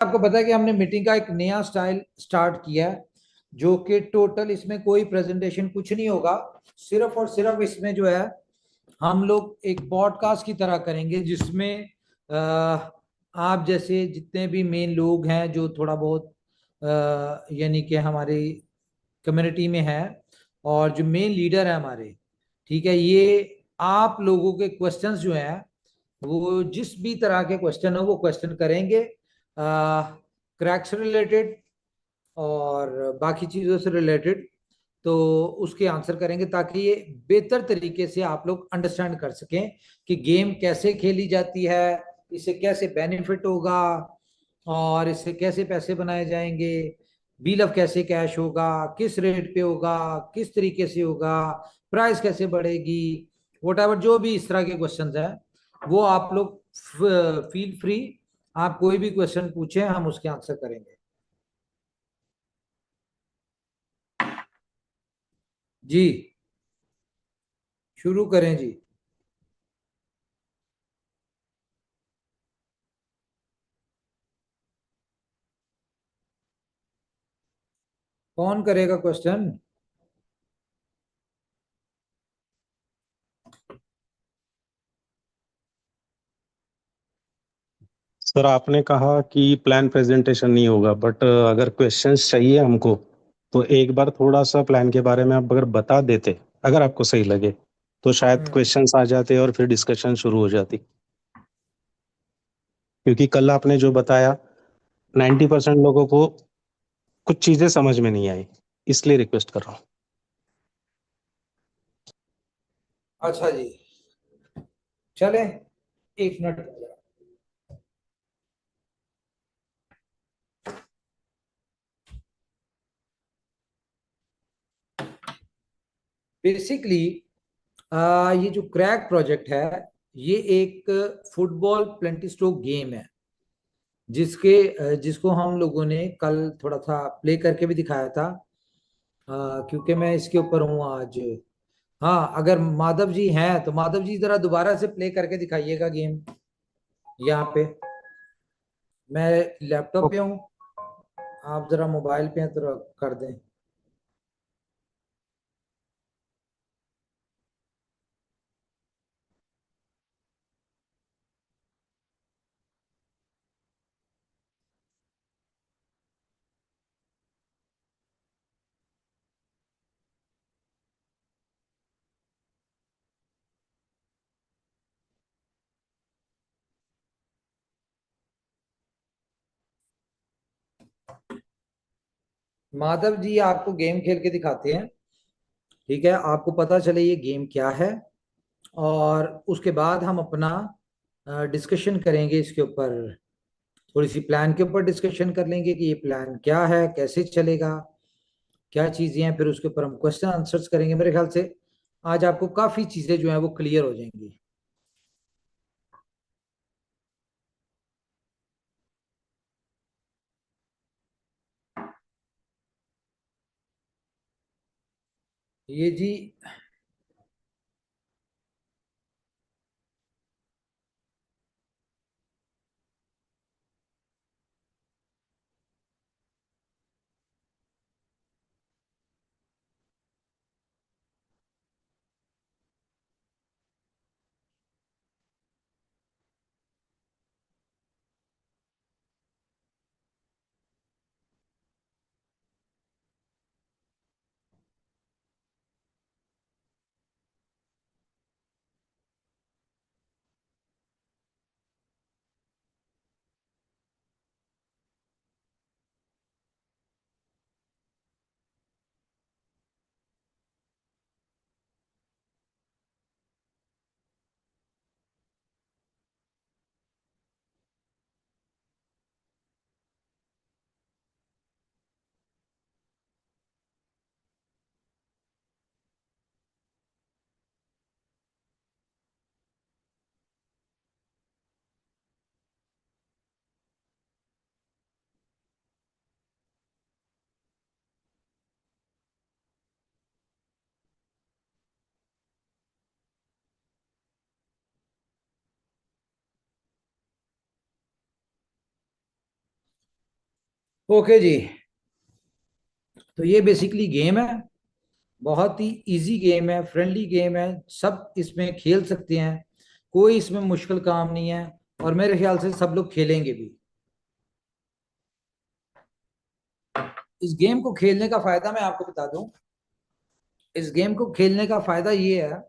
आपको पता है कि हमने मीटिंग का एक नया स्टाइल स्टार्ट किया है, जो कि टोटल इसमें कोई प्रेजेंटेशन कुछ नहीं होगा। सिर्फ और सिर्फ इसमें जो है हम लोग एक पॉडकास्ट की तरह करेंगे, जिसमें आप जैसे जितने भी मेन लोग हैं जो थोड़ा बहुत यानी कि हमारी कम्युनिटी में है, और जो मेन लीडर है हमारे, ठीक है, ये आप लोगों के क्वेश्चंस जो हैं वो जिस भी तरह के क्वेश्चन हो वो क्वेश्चन करेंगे, क्रैक से रिलेटेड और बाकी चीज़ों से रिलेटेड। तो उसके आंसर करेंगे ताकि ये बेहतर तरीके से आप लोग अंडरस्टैंड कर सकें कि गेम कैसे खेली जाती है, इससे कैसे बेनिफिट होगा, और इससे कैसे पैसे बनाए जाएंगे, बिल ऑफ कैसे कैश होगा, किस रेट पे होगा, किस तरीके से होगा, प्राइस कैसे बढ़ेगी, वट जो भी इस तरह के क्वेश्चंस हैं वो आप लोग फील फ्री, आप कोई भी क्वेश्चन पूछें हम उसके आंसर करेंगे। जी, शुरू करें जी। कौन करेगा क्वेश्चन? सर आपने कहा कि प्लान प्रेजेंटेशन नहीं होगा, बट अगर क्वेश्चंस चाहिए हमको तो एक बार थोड़ा सा प्लान के बारे में आप अगर बता देते, अगर आपको सही लगे, तो शायद हम्म। क्वेश्चंस आ जाते और फिर डिस्कशन शुरू हो जाती। क्योंकि कल आपने जो बताया 90% लोगों को कुछ चीजें समझ में नहीं आई, इसलिए रिक्वेस्ट कर रहा हूँ। अच्छा जी, चले, एक मिनट। बेसिकली ये जो क्रैक प्रोजेक्ट है, ये एक फुटबॉल प्लेंटी स्ट्रोक गेम है, जिसको हम लोगों ने कल थोड़ा सा प्ले करके भी दिखाया था। क्योंकि मैं इसके ऊपर हूँ आज। हाँ, अगर माधव जी हैं तो माधव जी जरा दोबारा से प्ले करके दिखाइएगा गेम यहाँ पे। मैं लैपटॉप पे हूँ, आप जरा मोबाइल पे हैं तो कर दें। माधव जी आपको गेम खेल के दिखाते हैं, ठीक है, आपको पता चले ये गेम क्या है, और उसके बाद हम अपना डिस्कशन करेंगे इसके ऊपर। थोड़ी सी प्लान के ऊपर डिस्कशन कर लेंगे कि ये प्लान क्या है, कैसे चलेगा, क्या चीजें हैं, फिर उसके ऊपर हम क्वेश्चन आंसर्स करेंगे। मेरे ख्याल से आज आपको काफी चीजें जो है वो क्लियर हो जाएंगी। ये जी, ओके जी, तो ये बेसिकली गेम है, बहुत ही इजी गेम है, फ्रेंडली गेम है, सब इसमें खेल सकते हैं, कोई इसमें मुश्किल काम नहीं है, और मेरे ख्याल से सब लोग खेलेंगे भी। इस गेम को खेलने का फायदा मैं आपको बता दूं, इस गेम को खेलने का फायदा ये है,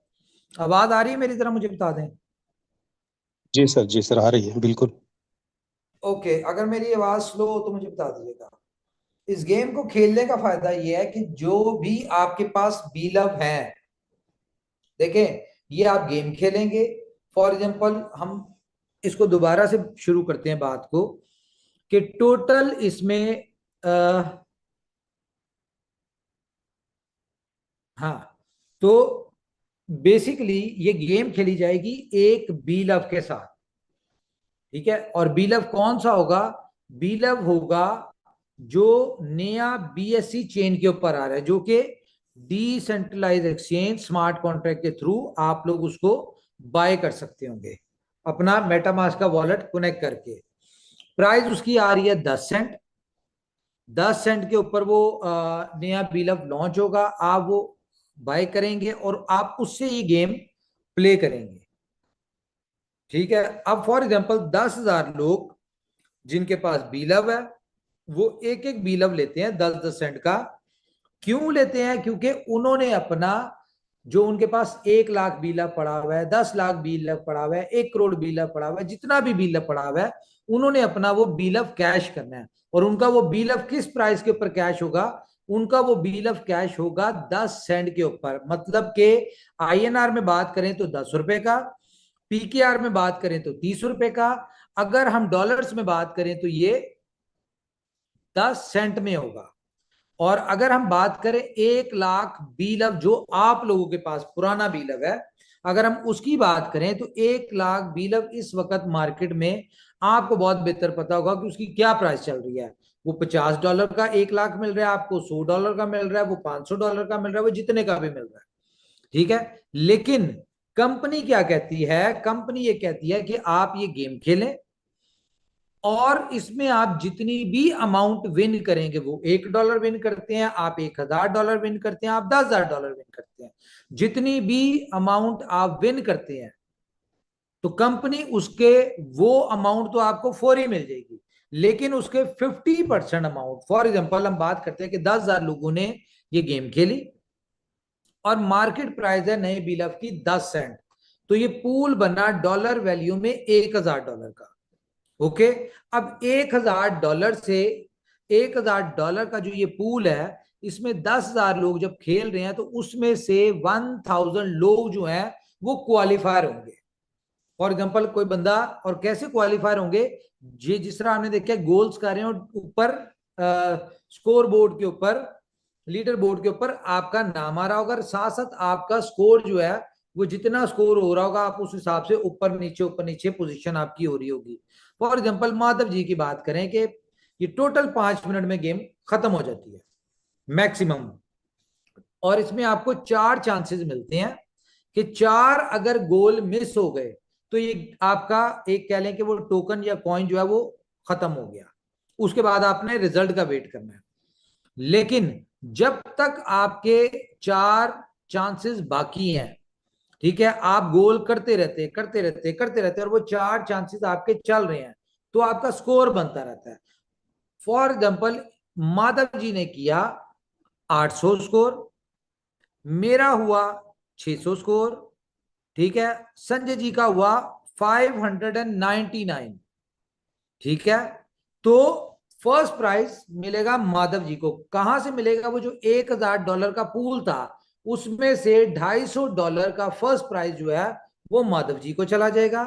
आवाज आ रही है मेरी तरह, मुझे बता दें। जी सर आ रही है बिल्कुल। ओके, अगर मेरी आवाज स्लो हो तो मुझे बता दीजिएगा। इस गेम को खेलने का फायदा ये है कि जो भी आपके पास बीलव है, देखें, ये आप गेम खेलेंगे। फॉर एग्जांपल हम इसको दोबारा से शुरू करते हैं बात को, कि टोटल इसमें हाँ, तो बेसिकली ये गेम खेली जाएगी एक बीलव के साथ, ठीक है। और बीलव कौन सा होगा? बीलव होगा जो नया बीएससी चेन के ऊपर आ रहा है, जो कि डिसेंट्रलाइज एक्सचेंज स्मार्ट कॉन्ट्रैक्ट के थ्रू आप लोग उसको बाय कर सकते होंगे, अपना मेटामास्क का वॉलेट कनेक्ट करके। प्राइस उसकी आ रही है 10 सेंट। 10 सेंट के ऊपर वो नया बीलव लॉन्च होगा, आप वो बाय करेंगे और आप उससे ये गेम प्ले करेंगे, ठीक है। अब फॉर एग्जांपल 10,000 लोग जिनके पास बीलव है, वो एक एक बीलव लेते हैं 10-10 सेंट का। क्यों लेते हैं? क्योंकि उन्होंने अपना, जो उनके पास 1 लाख बीलव पड़ा हुआ है, 10 लाख बीलव पड़ा हुआ है, 1 करोड़ बीलव पड़ा हुआ है, जितना भी बीलव पड़ा हुआ है, उन्होंने अपना वो बीलव कैश करना है। और उनका वो बीलव किस प्राइस के ऊपर कैश होगा? उनका वो बीलव कैश होगा 10 सेंट के ऊपर, मतलब के आईएनआर में बात करें तो 10 रुपए का, पीकेआर में बात करें तो 30 रुपए का, अगर हम डॉलर्स में बात करें तो ये 10 सेंट में होगा। और अगर हम बात करें 1 लाख बीलव जो आप लोगों के पास पुराना बीलव है, अगर हम उसकी बात करें तो 1 लाख बीलव इस वक्त मार्केट में आपको बहुत बेहतर पता होगा कि उसकी क्या प्राइस चल रही है। वो $50 का 1 लाख मिल रहा है आपको, $100 का मिल रहा है, वो $500 का मिल रहा है, वो जितने का भी मिल रहा है, ठीक है। लेकिन कंपनी क्या कहती है? कंपनी ये कहती है कि आप ये गेम खेलें और इसमें आप जितनी भी अमाउंट विन करेंगे, वो $1 विन करते हैं, आप $1,000 विन करते हैं, आप $10,000 विन करते हैं, जितनी भी अमाउंट आप विन करते हैं, तो कंपनी उसके वो अमाउंट तो आपको फौरी मिल जाएगी, लेकिन उसके 50% अमाउंट, फॉर एग्जाम्पल हम बात करते हैं कि 10,000 लोगों ने ये गेम खेली और मार्केट प्राइस है नए बिलव की 10 सेंट, तो ये पूल बना डॉलर वैल्यू में $1,000 का। ओके, अब $1,000 से, $1,000 का जो ये पूल है, इसमें 10,000 लोग जब खेल रहे हैं, तो उसमें से 1,000 लोग जो हैं वो क्वालिफायर होंगे। फॉर एग्जाम्पल कोई बंदा, और कैसे क्वालिफायर होंगे? ये जिस तरह हमने देखा गोल्स कर रहे हैं और ऊपर स्कोर बोर्ड के ऊपर, लीडर बोर्ड के ऊपर आपका नाम आ रहा होगा, साथ साथ आपका स्कोर जो है, वो जितना स्कोर हो रहा होगा आप उस हिसाब से ऊपर नीचे पोजीशन आपकी हो रही होगी। फॉर एग्जाम्पल माधव जी की बात करें कि ये टोटल 5 मिनट में गेम खत्म हो जाती है मैक्सिमम, और इसमें आपको 4 चांसेस मिलते हैं कि 4 अगर गोल मिस हो गए तो ये आपका एक कह लें कि वो टोकन या कॉइन जो है वो खत्म हो गया, उसके बाद आपने रिजल्ट का वेट करना है। लेकिन जब तक आपके 4 चांसेस बाकी हैं, ठीक है, आप गोल करते रहते और वो 4 चांसेस आपके चल रहे हैं, तो आपका स्कोर बनता रहता है। फॉर एग्जाम्पल माधव जी ने किया 800 स्कोर, मेरा हुआ 600 स्कोर, ठीक है, संजय जी का हुआ 599, ठीक है। तो फर्स्ट प्राइज मिलेगा माधव जी को। कहां से मिलेगा? वो जो $1,000 का पूल था, उसमें से $250 का फर्स्ट प्राइज जो है वो माधव जी को चला जाएगा।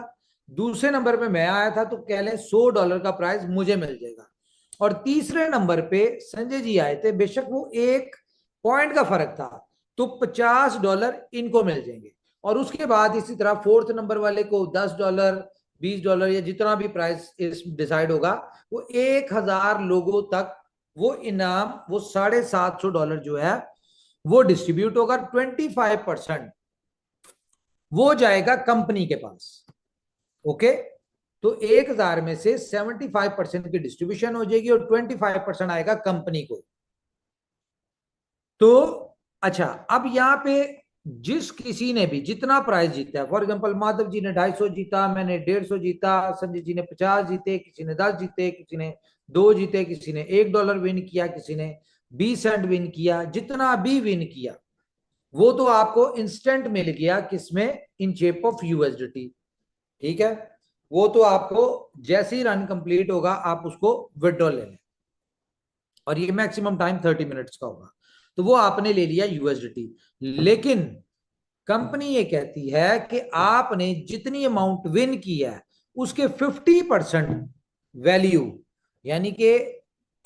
दूसरे नंबर पे मैं आया था, तो कह लें $100 का प्राइज मुझे मिल जाएगा। और तीसरे नंबर पे संजय जी आए थे, बेशक वो 1 पॉइंट का फर्क था, तो $50 इनको मिल जाएंगे। और उसके बाद इसी तरह फोर्थ नंबर वाले को $10, $20 या जितना भी प्राइस इस डिसाइड होगा, वो 1,000 लोगों तक वो इनाम, वो $750 जो है वो डिस्ट्रीब्यूट होगा। 25% वो जाएगा कंपनी के पास। ओके, तो 1000 में से 75% की डिस्ट्रीब्यूशन हो जाएगी और 25% आएगा कंपनी को। तो अच्छा, अब यहां पे जिस किसी ने भी जितना प्राइस जीता है, फॉर एग्जांपल माधव जी ने 250 जीता, मैंने 150 जीता, संजय जी ने 50 जीते, किसी ने 10 जीते, किसी ने 2 जीते, किसी ने $1 विन किया, किसी ने 20 सेंट विन किया, जितना भी विन किया वो तो आपको इंस्टेंट मिल गया, किसमें, इन शेप ऑफ यूएसडीटी। ठीक है, वो तो आपको जैसे ही रन कंप्लीट होगा आप उसको विड्रॉ ले लें, और ये मैक्सिमम टाइम 30 मिनट्स का होगा। तो वो आपने ले लिया यूएसडीटी, लेकिन कंपनी ये कहती है कि आपने जितनी अमाउंट विन की है उसके 50% वैल्यू, यानी कि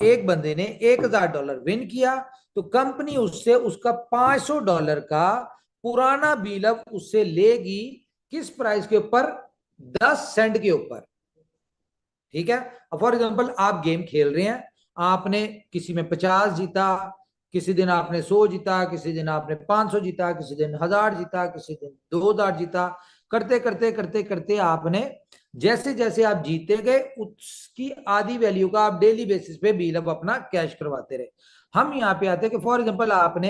एक बंदे ने $1000 विन किया तो कंपनी उससे उसका $500 का पुराना बिलअप उससे लेगी। किस प्राइस के ऊपर? 10 सेंट के ऊपर। ठीक है, फॉर एग्जांपल आप गेम खेल रहे हैं, आपने किसी में 50 जीता, किसी दिन आपने 100 जीता, किसी दिन आपने 500 जीता, किसी दिन 1000 जीता, किसी दिन 2000 जीता, करते करते करते करते आपने जैसे जैसे आप जीते गए उसकी आधी वैल्यू का आप डेली बेसिस पे बिलअप अपना कैश करवाते रहे। हम यहाँ पे आते हैं कि फॉर एग्जांपल आपने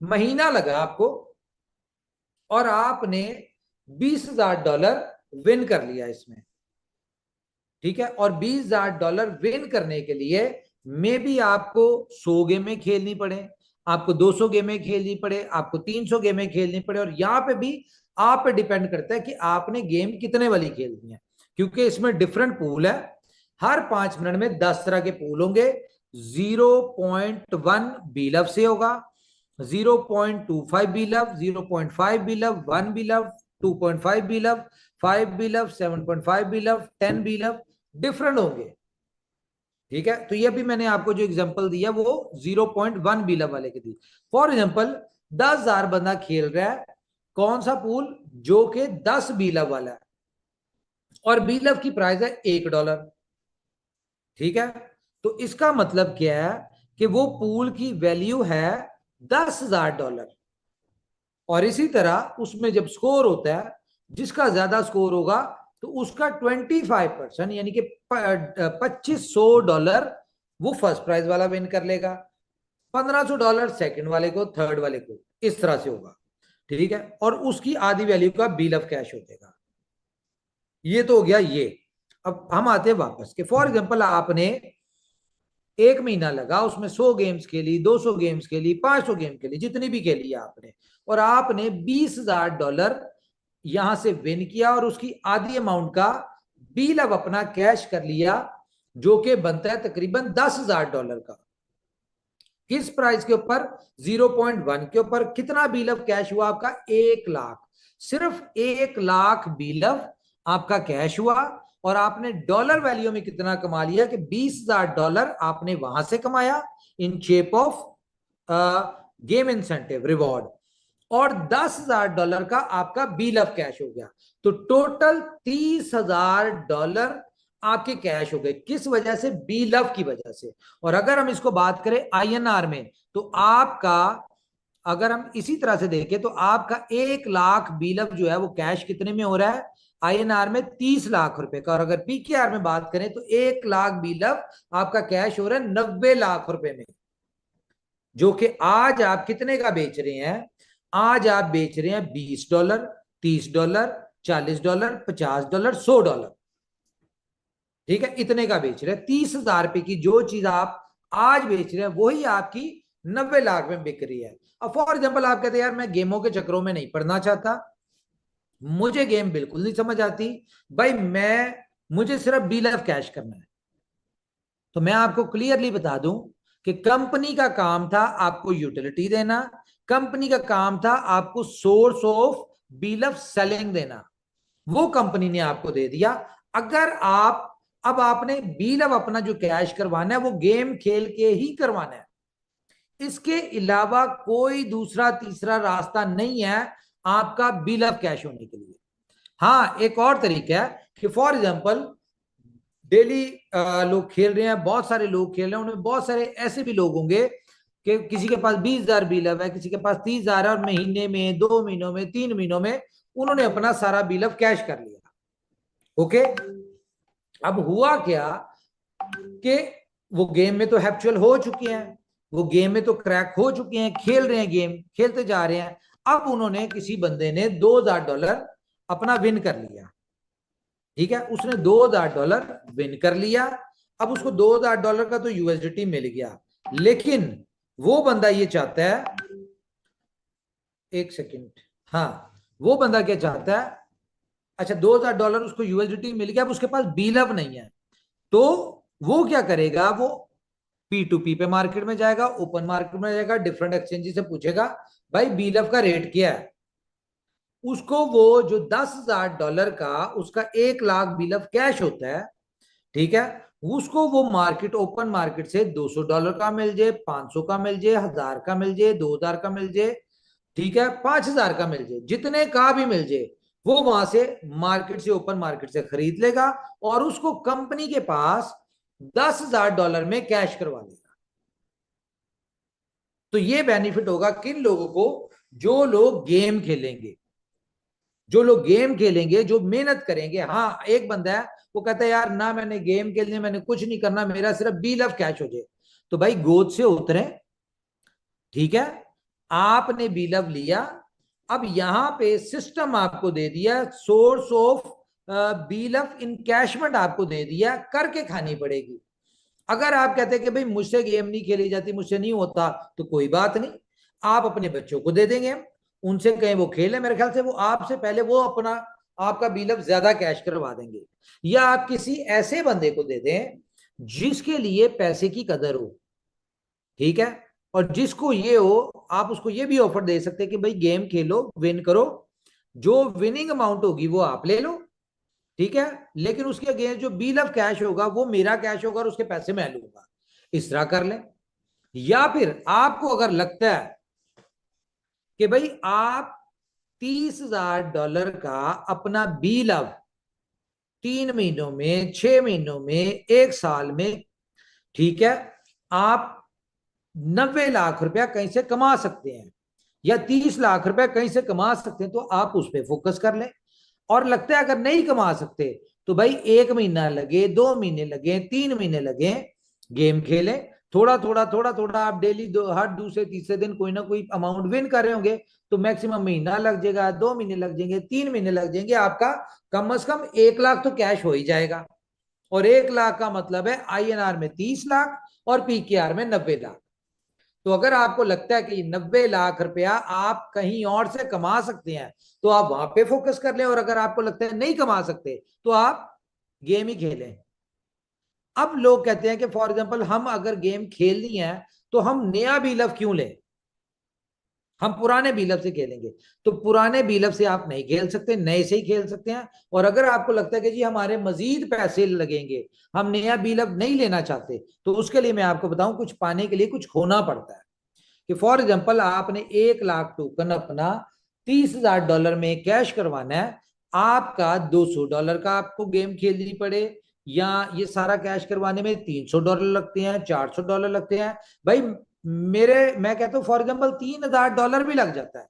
महीना लगा आपको और आपने $20,000 विन कर लिया इसमें। ठीक है, और $20,000 विन करने के लिए मे बी आपको 100 गेमें खेलनी पड़े, आपको 200 गेमें खेलनी पड़े, आपको 300 गेमें खेलनी पड़े, और यहां पे भी आप पे डिपेंड करता है कि आपने गेम कितने वाली खेलनी है, क्योंकि इसमें डिफरेंट पूल है। हर 5 मिनट में 10 तरह के पूल होंगे। 0.1 बीलव से होगा, 0.25 बीलव, 0.5 बीलव, 1 बीलव, 2.5 बीलव, 5 बीलव, 7.5 बीलव, 10 बीलव, डिफरेंट होंगे। ठीक है, तो ये भी मैंने आपको जो एग्जांपल दिया वो 0.1 बीलव वाले के दी। फॉर एग्जांपल 10,000 बंदा खेल रहा है, कौन सा पूल? जो कि 10 बीलव वाला है, और बीलव की प्राइस है $1। ठीक है, तो इसका मतलब क्या है कि वो पूल की वैल्यू है $10,000। और इसी तरह उसमें जब स्कोर होता है, जिसका ज्यादा स्कोर होगा तो उसका 25% यानी कि $2,500 वो फर्स्ट प्राइज वाला विन कर लेगा, $1,500 सेकंड वाले को, थर्ड वाले को, इस तरह से होगा। ठीक है, और उसकी आधी वैल्यू का बिल ऑफ कैश हो जाएगा। ये तो हो गया ये। अब हम आते हैं वापस कि फॉर एग्जांपल आपने एक महीना लगा, उसमें 100 गेम्स खेली, 200 गेम्स खेली, 500 गेम खेली, जितनी भी खेली आपने, और आपने $20,000 यहां से विन किया और उसकी आधी अमाउंट का बिल अब अपना कैश कर लिया, जो कि बनता है तकरीबन $10,000 का। किस प्राइस के ऊपर? 0.1 के ऊपर। कितना बिल ऑफ कैश हुआ आपका? 1,00,000। सिर्फ 1,00,000 बिल ऑफ आपका कैश हुआ, और आपने डॉलर वैल्यू में कितना कमा लिया कि $20,000 आपने वहां से कमाया in shape of game incentive reward, और $10,000 का आपका बिल ऑफ कैश हो गया। तो टोटल $30,000 आपके कैश हो गए। किस वजह से? बिल ऑफ की वजह से। और अगर हम इसको बात करें INR में, तो आपका, अगर हम इसी तरह से देखें तो आपका 1,00,000 बिल ऑफ जो है वो कैश कितने में हो रहा है? INR में 30 लाख रुपए का। और अगर PKR में बात करें तो 1,00,000 बिल ऑफ आपका कैश हो रहा है 90 लाख रुपए में, जो कि आज आप कितने का बेच रहे हैं? आज आप बेच रहे हैं $20, $30, $40, $50, $100। ठीक है, इतने का बेच रहे हैं। 30,000 रुपए की जो चीज आप आज बेच रहे हैं वही आपकी 90 लाख में बिक रही है। अब फॉर एग्जाम्पल आप कहते हैं यार मैं गेमों के चक्रों में नहीं पड़ना चाहता, मुझे गेम बिल्कुल नहीं समझ आती भाई, मुझे सिर्फ बिल ऑफ कैश करना है। तो मैं आपको क्लियरली बता दूं कि कंपनी का काम था आपको यूटिलिटी देना, कंपनी का काम था आपको source of bill of selling देना, वो कंपनी ने आपको दे दिया। अगर आप, अब आपने बिल ऑफ अपना जो कैश करवाना है वो गेम खेल के ही करवाना है, इसके अलावा कोई दूसरा तीसरा रास्ता नहीं है आपका बिल ऑफ कैश होने के लिए। हाँ, एक और तरीका है कि फॉर एग्जांपल डेली लोग खेल रहे हैं, बहुत सारे लोग खेल रहे हैं, उनमें बहुत सारे ऐसे भी लोग होंगे कि किसी के पास 20,000 बिल है, किसी के पास 30,000 है, और महीने में, 2 महीनों में, 3 महीनों में उन्होंने अपना सारा बिल ऑफ कैश कर लिया। ओके, अब हुआ क्या कि वो गेम में तो हैप्चुअल हो चुके हैं, वो गेम में तो क्रैक हो चुके हैं, खेल रहे हैं, गेम खेलते जा रहे हैं। अब उन्होंने, किसी बंदे ने $2000 अपना विन कर लिया, ठीक है, उसने $2000 विन कर लिया। अब उसको $2000 का तो यूएसडीटी मिल गया, लेकिन वो बंदा ये चाहता है, एक सेकेंड, हाँ, वो बंदा क्या चाहता है, अच्छा $2000 उसको यूएसडीटी मिल गया, अब उसके पास बीलअप नहीं है, तो वो क्या करेगा, वो P2P पे मार्केट में जाएगा, ओपन मार्केट में जाएगा, डिफरेंट एक्सचेंज से पूछेगा भाई बीलअप का रेट क्या है। उसको वो जो $10,000 का उसका 1 लाख बीलअप कैश होता है, ठीक है, उसको वो मार्केट, ओपन मार्केट से $200 का मिल जाए, 500 का मिल जाए, 1000 का मिल जाए, 2000 का मिल जाए, ठीक है, 5000 का मिल जाए, जितने का भी मिल जाए, वो वहां से मार्केट से, ओपन मार्केट से खरीद लेगा और उसको कंपनी के पास $10,000 में कैश करवा लेगा। तो ये बेनिफिट होगा किन लोगों को, जो लोग गेम खेलेंगे, जो लोग गेम खेलेंगे, जो मेहनत करेंगे। हाँ, एक बंदा है वो कहता है यार ना मैंने गेम खेलने, मैंने कुछ नहीं करना, मेरा सिर्फ बी लव कैश हो जाए, तो भाई गोद से उतरे, ठीक है, आपने बी लव लिया, अब यहां पे सिस्टम आपको दे दिया, source of B love encashment आपको दे दिया, करके खानी पड़ेगी। अगर आप कहते हैं कि भाई मुझसे गेम नहीं खेली जाती, मुझसे नहीं होता, तो कोई बात नहीं, आप अपने बच्चों को दे देंगे, उनसे कहें वो खेले, मेरे ख्याल से वो आपसे पहले वो अपना, आपका बिलअप ज्यादा कैश करवा देंगे। या आप किसी ऐसे बंदे को दे दें जिसके लिए पैसे की कदर हो, ठीक है, और जिसको ये हो, आप उसको ये भी ऑफर दे सकते हैं कि भाई गेम खेलो, विन करो, जो विनिंग अमाउंट होगी वो आप ले लो, ठीक है, लेकिन उसके अगेंस्ट जो बिल ऑफ कैश होगा वो मेरा कैश होगा और उसके पैसे मैं लूंगा, इस तरह कर ले। या फिर आपको अगर लगता है कि भाई आप $30,000 का अपना बिल ऑफ 3 महीनों में, 6 महीनों में, 1 साल में, ठीक है, आप 90 लाख रुपया कहीं से कमा सकते हैं या 30 लाख रुपया कहीं से कमा सकते हैं, तो आप उस पर फोकस कर लें। और लगता है अगर नहीं कमा सकते तो भाई 1 महीना लगे, 2 महीने लगे, 3 महीने लगे, गेम खेलें, थोड़ा थोड़ा थोड़ा थोड़ा आप डेली हर दूसरे तीसरे दिन कोई ना कोई अमाउंट विन कर रहे होंगे, तो मैक्सिमम महीना लग जाएगा, 2 महीने लग जाएंगे, 3 महीने लग जाएंगे, आपका कम से कम 1 लाख तो कैश हो ही जाएगा। और 1 लाख का मतलब है INR में 30 लाख और PKR में 90 लाख। तो अगर आपको लगता है कि 90 लाख रुपया आप कहीं और से कमा सकते हैं, तो आप वहां पे फोकस कर लें, और अगर आपको लगता है नहीं कमा सकते तो आप गेम ही खेलें। अब लोग कहते हैं कि फॉर एग्जांपल हम अगर गेम खेलनी है तो हम नया बीलअप क्यों लें, हम पुराने बीलअप से खेलेंगे। तो पुराने बीलअप से आप नहीं खेल सकते, नए से ही खेल सकते हैं। और अगर आपको लगता है कि जी हमारे मजीद पैसे लगेंगे, हम नया बीलअप नहीं लेना चाहते, तो उसके लिए मैं आपको बताऊं, कुछ पाने के लिए कुछ खोना पड़ता है। कि फॉर एग्जाम्पल आपने 1 लाख टोकन अपना $30,000 में कैश करवाना है, आपका $200 का आपको गेम खेलनी पड़े, या ये सारा कैश करवाने में $300 लगते हैं, $400 लगते हैं, भाई मैं कहता हूं फॉर एग्जाम्पल $3,000 भी लग जाता है,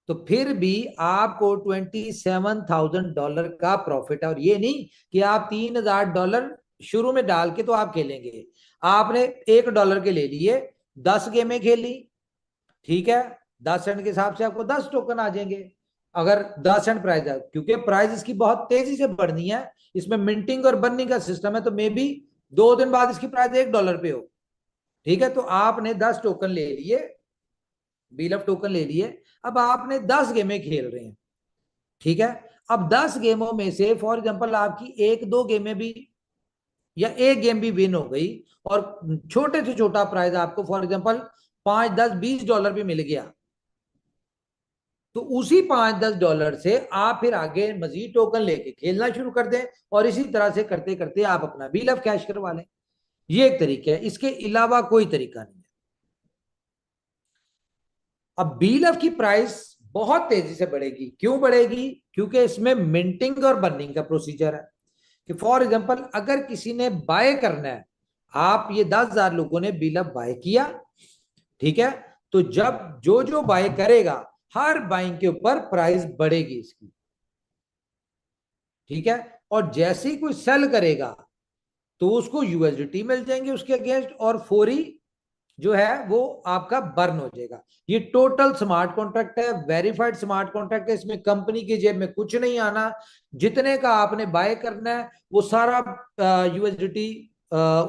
तो फिर भी आपको $27,000 का प्रॉफिट है। और ये नहीं कि आप $3,000 शुरू में डाल के तो आप खेलेंगे, आपने $1 के ले लिए, 10 गेमें खेली, ठीक है, 10 सेंट के हिसाब से आपको 10 टोकन आ जाएंगे। अगर 10 सेंट प्राइस है, क्योंकि प्राइस इसकी बहुत तेजी से बढ़नी है, इसमें मिंटिंग और बर्निंग का सिस्टम है, तो मे बी 2 दिन बाद इसकी प्राइस $1 पे हो, ठीक है, तो आपने 10 टोकन ले लिए, बीलअप टोकन ले लिए, अब आपने 10 गेमें खेल रहे हैं, ठीक है, अब 10 गेमों में से फॉर एग्जांपल आपकी 1-2 गेमें भी, या एक गेम भी विन हो गई, और छोटे से छोटा प्राइज आपको फॉर एग्जांपल 5, 10, $20 भी मिल गया, तो उसी $5, 10 से आप फिर आगे मजीद टोकन लेके खेलना शुरू कर दें, और इसी तरह से करते करते आप अपना बिल ऑफ कैश करवा लें। ये एक तरीका है, इसके अलावा कोई तरीका नहीं है। अब बीलअप की प्राइस बहुत तेजी से बढ़ेगी, क्यों बढ़ेगी, क्योंकि इसमें मिंटिंग और बर्निंग का प्रोसीजर है। कि फॉर एग्जांपल अगर किसी ने बाय करना है, आप ये 10,000 लोगों ने बीलअप बाय किया, ठीक है, तो जब जो जो बाय करेगा, हर बाइंग के ऊपर प्राइस बढ़ेगी इसकी, ठीक है, और जैसे ही कोई सेल करेगा तो उसको यूएसडीटी मिल जाएंगे उसके अगेंस्ट, और फौरी जो है वो आपका बर्न हो जाएगा। ये टोटल स्मार्ट कॉन्ट्रैक्ट है, वेरीफाइड स्मार्ट कॉन्ट्रैक्ट है, इसमें कंपनी की जेब में कुछ नहीं आना। जितने का आपने बाय करना है वो सारा यूएसडीटी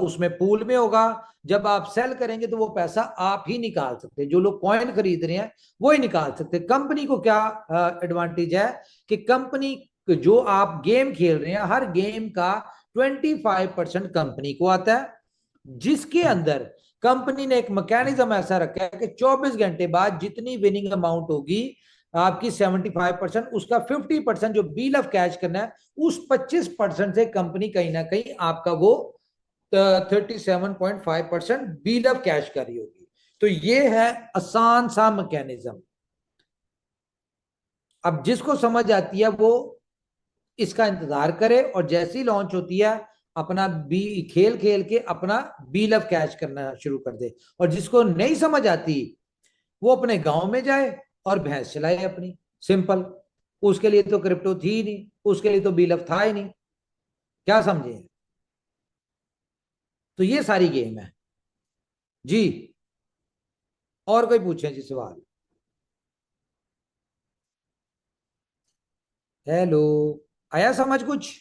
उसमें पूल में होगा। जब आप सेल करेंगे तो वो पैसा आप ही निकाल सकते हैं, जो लोग कॉइन खरीद रहे हैं वो ही निकाल सकते हैं। कंपनी को क्या एडवांटेज है कि कंपनी जो आप गेम खेल रहे हैं हर गेम का 25% कंपनी को आता है, जिसके अंदर कंपनी ने एक मैकेनिज्म ऐसा रखा है कि 24 घंटे बाद जितनी विनिंग अमाउंट होगी आपकी 75%, उसका 50% जो बिल ऑफ कैश करना है उस 25% से कंपनी कहीं ना कहीं आपका वो 37.5% बिल ऑफ कैश कर रही होगी। तो ये है आसान सा मैकेनिज्म। अब जिसको समझ आती है वो इसका इंतजार करे, और जैसी लॉन्च होती है अपना बी खेल खेल के अपना बिल ऑफ कैश करना शुरू कर दे। और जिसको नहीं समझ आती वो अपने गांव में जाए और भैंस चलाए अपनी, सिंपल। उसके लिए तो क्रिप्टो थी ही नहीं, उसके लिए तो बिल ऑफ था ही नहीं। क्या समझे? तो ये सारी गेम है जी। और कोई पूछे जी सवाल? हेलो, आया समझ कुछ?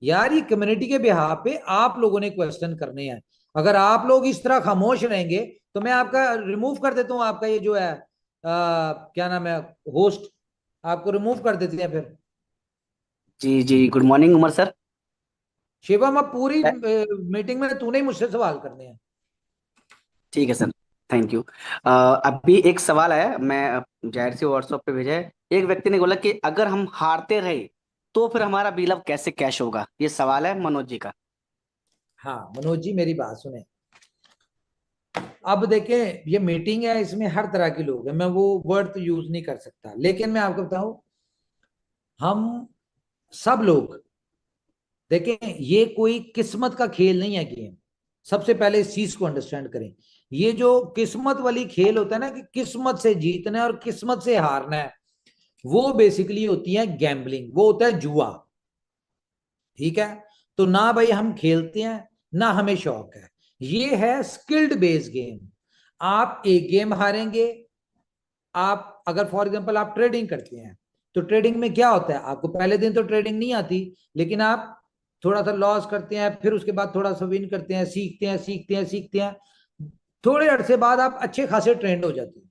यार ये कम्युनिटी के बिहार पे आप लोगों ने क्वेश्चन करने हैं। अगर आप लोग इस तरह खामोश रहेंगे तो मैं आपका रिमूव कर देता हूँ, आपका ये जो है क्या नाम है, होस्ट, आपको रिमूव कर देते हैं फिर। जी जी, good morning Umar sir. Shivam अब पूरी मीटिंग में तूने ही मुझसे सवाल करने हैं। ठीक है सर, थैंक यू। अभी एक सवाल है, मैं जाहिर सी व्हाट्सएप पे भेजा है। एक व्यक्ति ने बोला कि अगर हम हारते रहे तो फिर हमारा बिल अब कैसे कैश होगा, ये सवाल है मनोज जी का। हाँ मनोज जी मेरी बात सुने। अब देखें ये मीटिंग है, इसमें हर तरह के लोग हैं, मैं वो वर्ड तो यूज नहीं कर सकता, लेकिन मैं आपको बताऊं, हम सब लोग देखें, ये कोई किस्मत का खेल नहीं है गेम। सबसे पहले इस चीज को अंडरस्टैंड करें। ये जो किस्मत वाली खेल होता है ना, कि किस्मत से जीतना है और किस्मत से हारना है, वो बेसिकली होती है गैम्बलिंग, वो होता है जुआ। ठीक है, तो ना भाई हम खेलते हैं ना हमें शौक है। ये है स्किल्ड बेस्ड गेम। आप एक गेम हारेंगे। आप अगर फॉर एग्जांपल आप ट्रेडिंग करते हैं, तो ट्रेडिंग में क्या होता है, आपको पहले दिन तो ट्रेडिंग नहीं आती, लेकिन आप थोड़ा सा लॉस करते हैं, फिर उसके बाद थोड़ा सा विन करते हैं, सीखते हैं सीखते हैं सीखते हैं, थोड़े अरसे बाद आप अच्छे खासे ट्रेंड हो जाते हैं।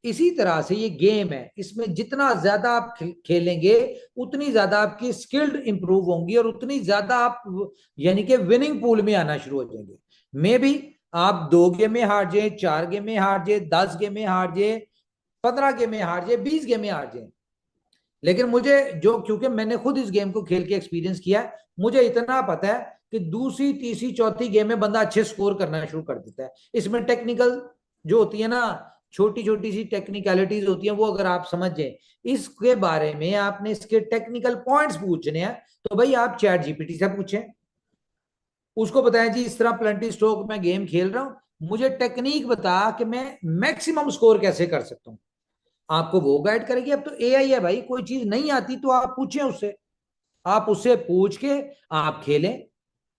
इसी तरह से ये गेम है, इसमें जितना ज्यादा आप खेलेंगे उतनी ज्यादा आपकी स्किल्ड इंप्रूव होंगी, और उतनी ज्यादा आप यानी कि विनिंग पूल में आना शुरू हो जाएंगे। मे भी आप 2 गेम में हार जाए, 4 गेम में हार जाए, 10 गेम में हार जाए, 15 गेम में हार जाए, 20 गेम में हार जाए, लेकिन मुझे जो, क्योंकि मैंने खुद इस गेम को खेल के एक्सपीरियंस किया है, मुझे इतना पता है कि दूसरी तीसरी चौथी गेम में बंदा अच्छे स्कोर करना शुरू कर देता है। इसमें टेक्निकल जो होती है ना, छोटी छोटी सी टेक्निकलिटीज होती हैं, वो अगर आप समझ जाए, इसके बारे में आपने इसके टेक्निकल पॉइंट्स पूछने हैं, तो भाई आप चैट जीपीटी से पूछें, उसको बताएं जी इस तरह प्लेंटी स्ट्रोक में गेम खेल रहा हूं, मुझे टेक्निक बता कि मैं मैक्सिमम स्कोर कैसे कर सकता हूं। आपको वो गाइड करेगी। अब तो एआई है भाई, कोई चीज नहीं आती तो आप पूछें उससे, आप उससे पूछ के आप खेलें।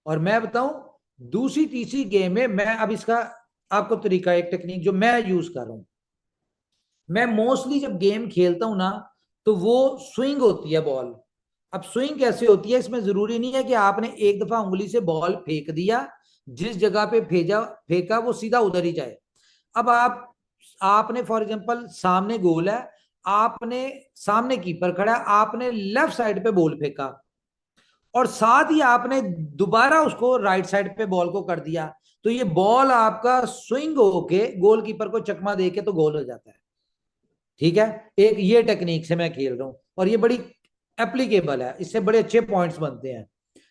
और मैं बताऊं, दूसरी तीसरी गेम में मैं अब इसका आपको तरीका, एक टेक्निक जो मैं यूज कर रहा हूं, मैं मोस्टली जब गेम खेलता हूं ना, तो वो स्विंग होती है बॉल। अब स्विंग कैसे होती है, इसमें जरूरी नहीं है कि आपने एक दफा उंगली से बॉल फेंक दिया, जिस जगह पे भेजा फेंका वो सीधा उधर ही जाए। अब आपने फॉर एग्जांपल सामने गोल है, आपने सामने कीपर खड़ा है, आपने लेफ्ट साइड पे बॉल फेंका, और साथ ही आपने दोबारा उसको राइट साइड पे बॉल को कर दिया, तो ये बॉल आपका स्विंग होके गोलकीपर को चकमा देके तो गोल हो जाता है। ठीक है, एक ये टेक्निक से मैं खेल रहा हूं, और ये बड़ी एप्लीकेबल है, इससे बड़े अच्छे पॉइंट्स बनते हैं।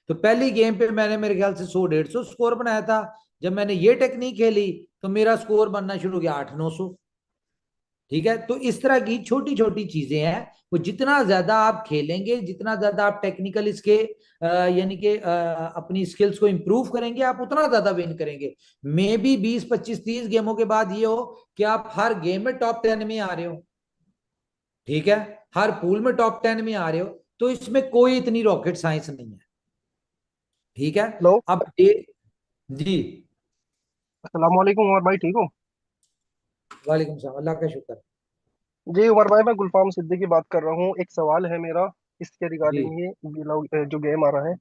तो पहली गेम पे मैंने मेरे ख्याल से 100-150 स्कोर बनाया था। जब मैंने ये टेक्निक खेली तो मेरा स्कोर बनना शुरू हो गया 800-900। ठीक है, तो इस तरह की छोटी छोटी चीजें हैं, वो जितना ज्यादा आप खेलेंगे, जितना ज्यादा आप टेक्निकल इसके यानी कि अपनी स्किल्स को इंप्रूव करेंगे, आप उतना ज्यादा विन करेंगे। मे बी 20 25 30 गेमों के बाद ये हो कि आप हर गेम में टॉप 10 में आ रहे हो। ठीक है, हर पूल में टॉप 10 में आ रहे हो, तो इसमें कोई इतनी रॉकेट साइंस नहीं है, ठीक है। हेलो। अब ये जी, अस्सलाम वालेकुम उमर भाई, ठीक हो? वालेकुम सलाम, अल्लाह का शुक्र। जी उमर भाई, मैं गुलफाम सिद्दीकी बात कर रहा हूँ। एक सवाल है मेरा इसके जी रिगार्डिंग ही जो गेम आ रहा है,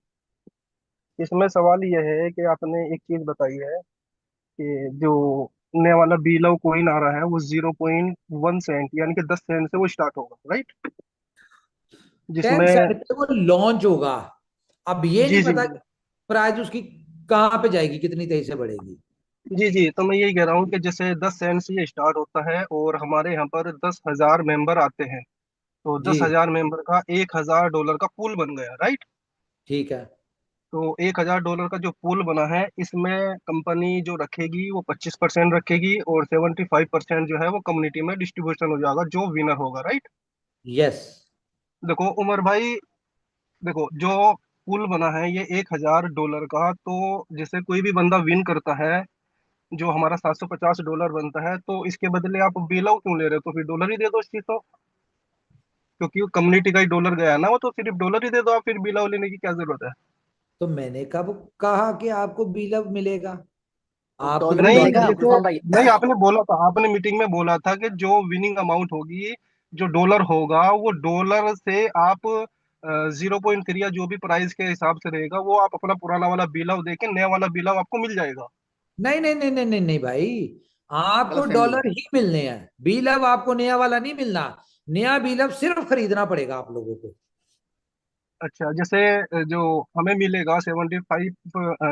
इसमें सवाल यह है कि आपने एक चीज बताई है कि जो नया वाला बी लव कोइन आ रहा है वो 0.1 सेंट यानी कि 10 सेंट से वो स्टार्ट होगा, राइट? 10 सेंट जिसमें पे वो लॉन्च होगा। अब ये जी नहीं जी पता कि प्राइस उसकी कहाँ पे जाएगी, कितनी तेजी से बढ़ेगी। जी जी, तो मैं यही कह रहा हूँ कि जैसे 10 सेंट से ये स्टार्ट होता है और हमारे यहाँ पर 10,000 मेंबर आते हैं, तो जी 10,000 मेंबर का $1,000 का पूल बन गया, राइट? ठीक है। तो $1,000 का जो पूल बना है, इसमें कंपनी जो रखेगी वो 25% रखेगी और 75% जो है वो कम्युनिटी में डिस्ट्रीब्यूशन हो जाएगा जो विनर होगा, राइट? यस। देखो उमर भाई, देखो जो पूल बना है ये $1,000 का, तो जैसे कोई भी बंदा विन करता है, जो हमारा $750 बनता है, तो इसके बदले आप बेल आउट क्यों ले रहे हो? तो फिर डॉलर ही दे दो इस चीज को, क्योंकि कम्युनिटी का ही डॉलर गया ना, वो तो सिर्फ डॉलर ही दे दो आप, फिर बेल आउट लेने की क्या जरूरत है? तो मैंने कब कहा कि आपको बिलव मिलेगा? तो आपको डॉलर तो ही नहीं, मिलेगा डॉलर। जैसे गुलफाम भाई। नहीं, आपने बोला था, आपने मीटिंग में बोला था कि जो विनिंग अमाउंट होगी, जो डॉलर होगा, वो डॉलर से आप 0.3 या जो भी प्राइस के हिसाब से रहेगा, वो आप अपना पुराना वाला बिल दे के नया वाला बिल आपको मिल जाएगा। नहीं नहीं नहीं नहीं नहीं नहीं भाई, आपको गलत फहमी है। डॉलर ही मिलने हैं। बिलव आपको नया वाला नहीं मिलना। नया बिलव सिर्फ खरीदना पड़ेगा आप लोगों को। अच्छा, जैसे जो हमें मिलेगा 75,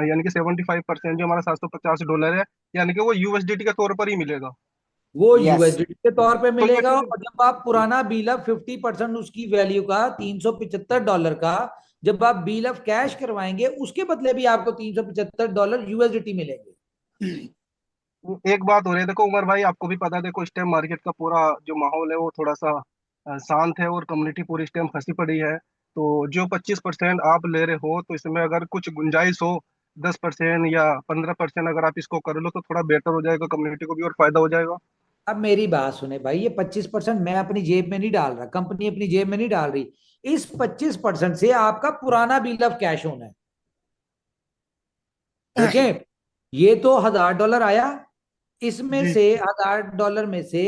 यानी कि 75% जो हमारा $750 है, यानी कि वो यूएसडीटी के तौर पर ही मिलेगा। वो यस। यूएसडीटी के तौर पे तो ये मिलेगा, फिर और जब आप पुराना बिलव 50% उसकी वैल्यू का $375 का, जब आप बिलव कैश करवाएंगे उसके बदले भी आपको $375 यूएसडीटी मिलेंगे। एक बात हो रही है, देखो उमर भाई, आपको भी पता है, देखो इस टाइम मार्केट का पूरा जो माहौल है वो थोड़ा सा शांत है और कम्युनिटी पूरी इस टाइम फंसी पड़ी है। तो जो 25% आप ले रहे हो, तो इसमें अगर कुछ गुंजाइश हो 10% या 15%, अगर आप इसको कर लो तो थोड़ा बेटर हो जाएगा, कम्युनिटी को भी और फायदा हो जाएगा। अब मेरी बात सुने भाई, ये 25% मैं अपनी जेब में नहीं डाल रहा, कंपनी अपनी जेब में नहीं डाल रही। इस 25% से आपका पुराना बिल ऑफ कैश होना है। देखें, ये तो $1,000 आया, इसमें जी से $1,000 में से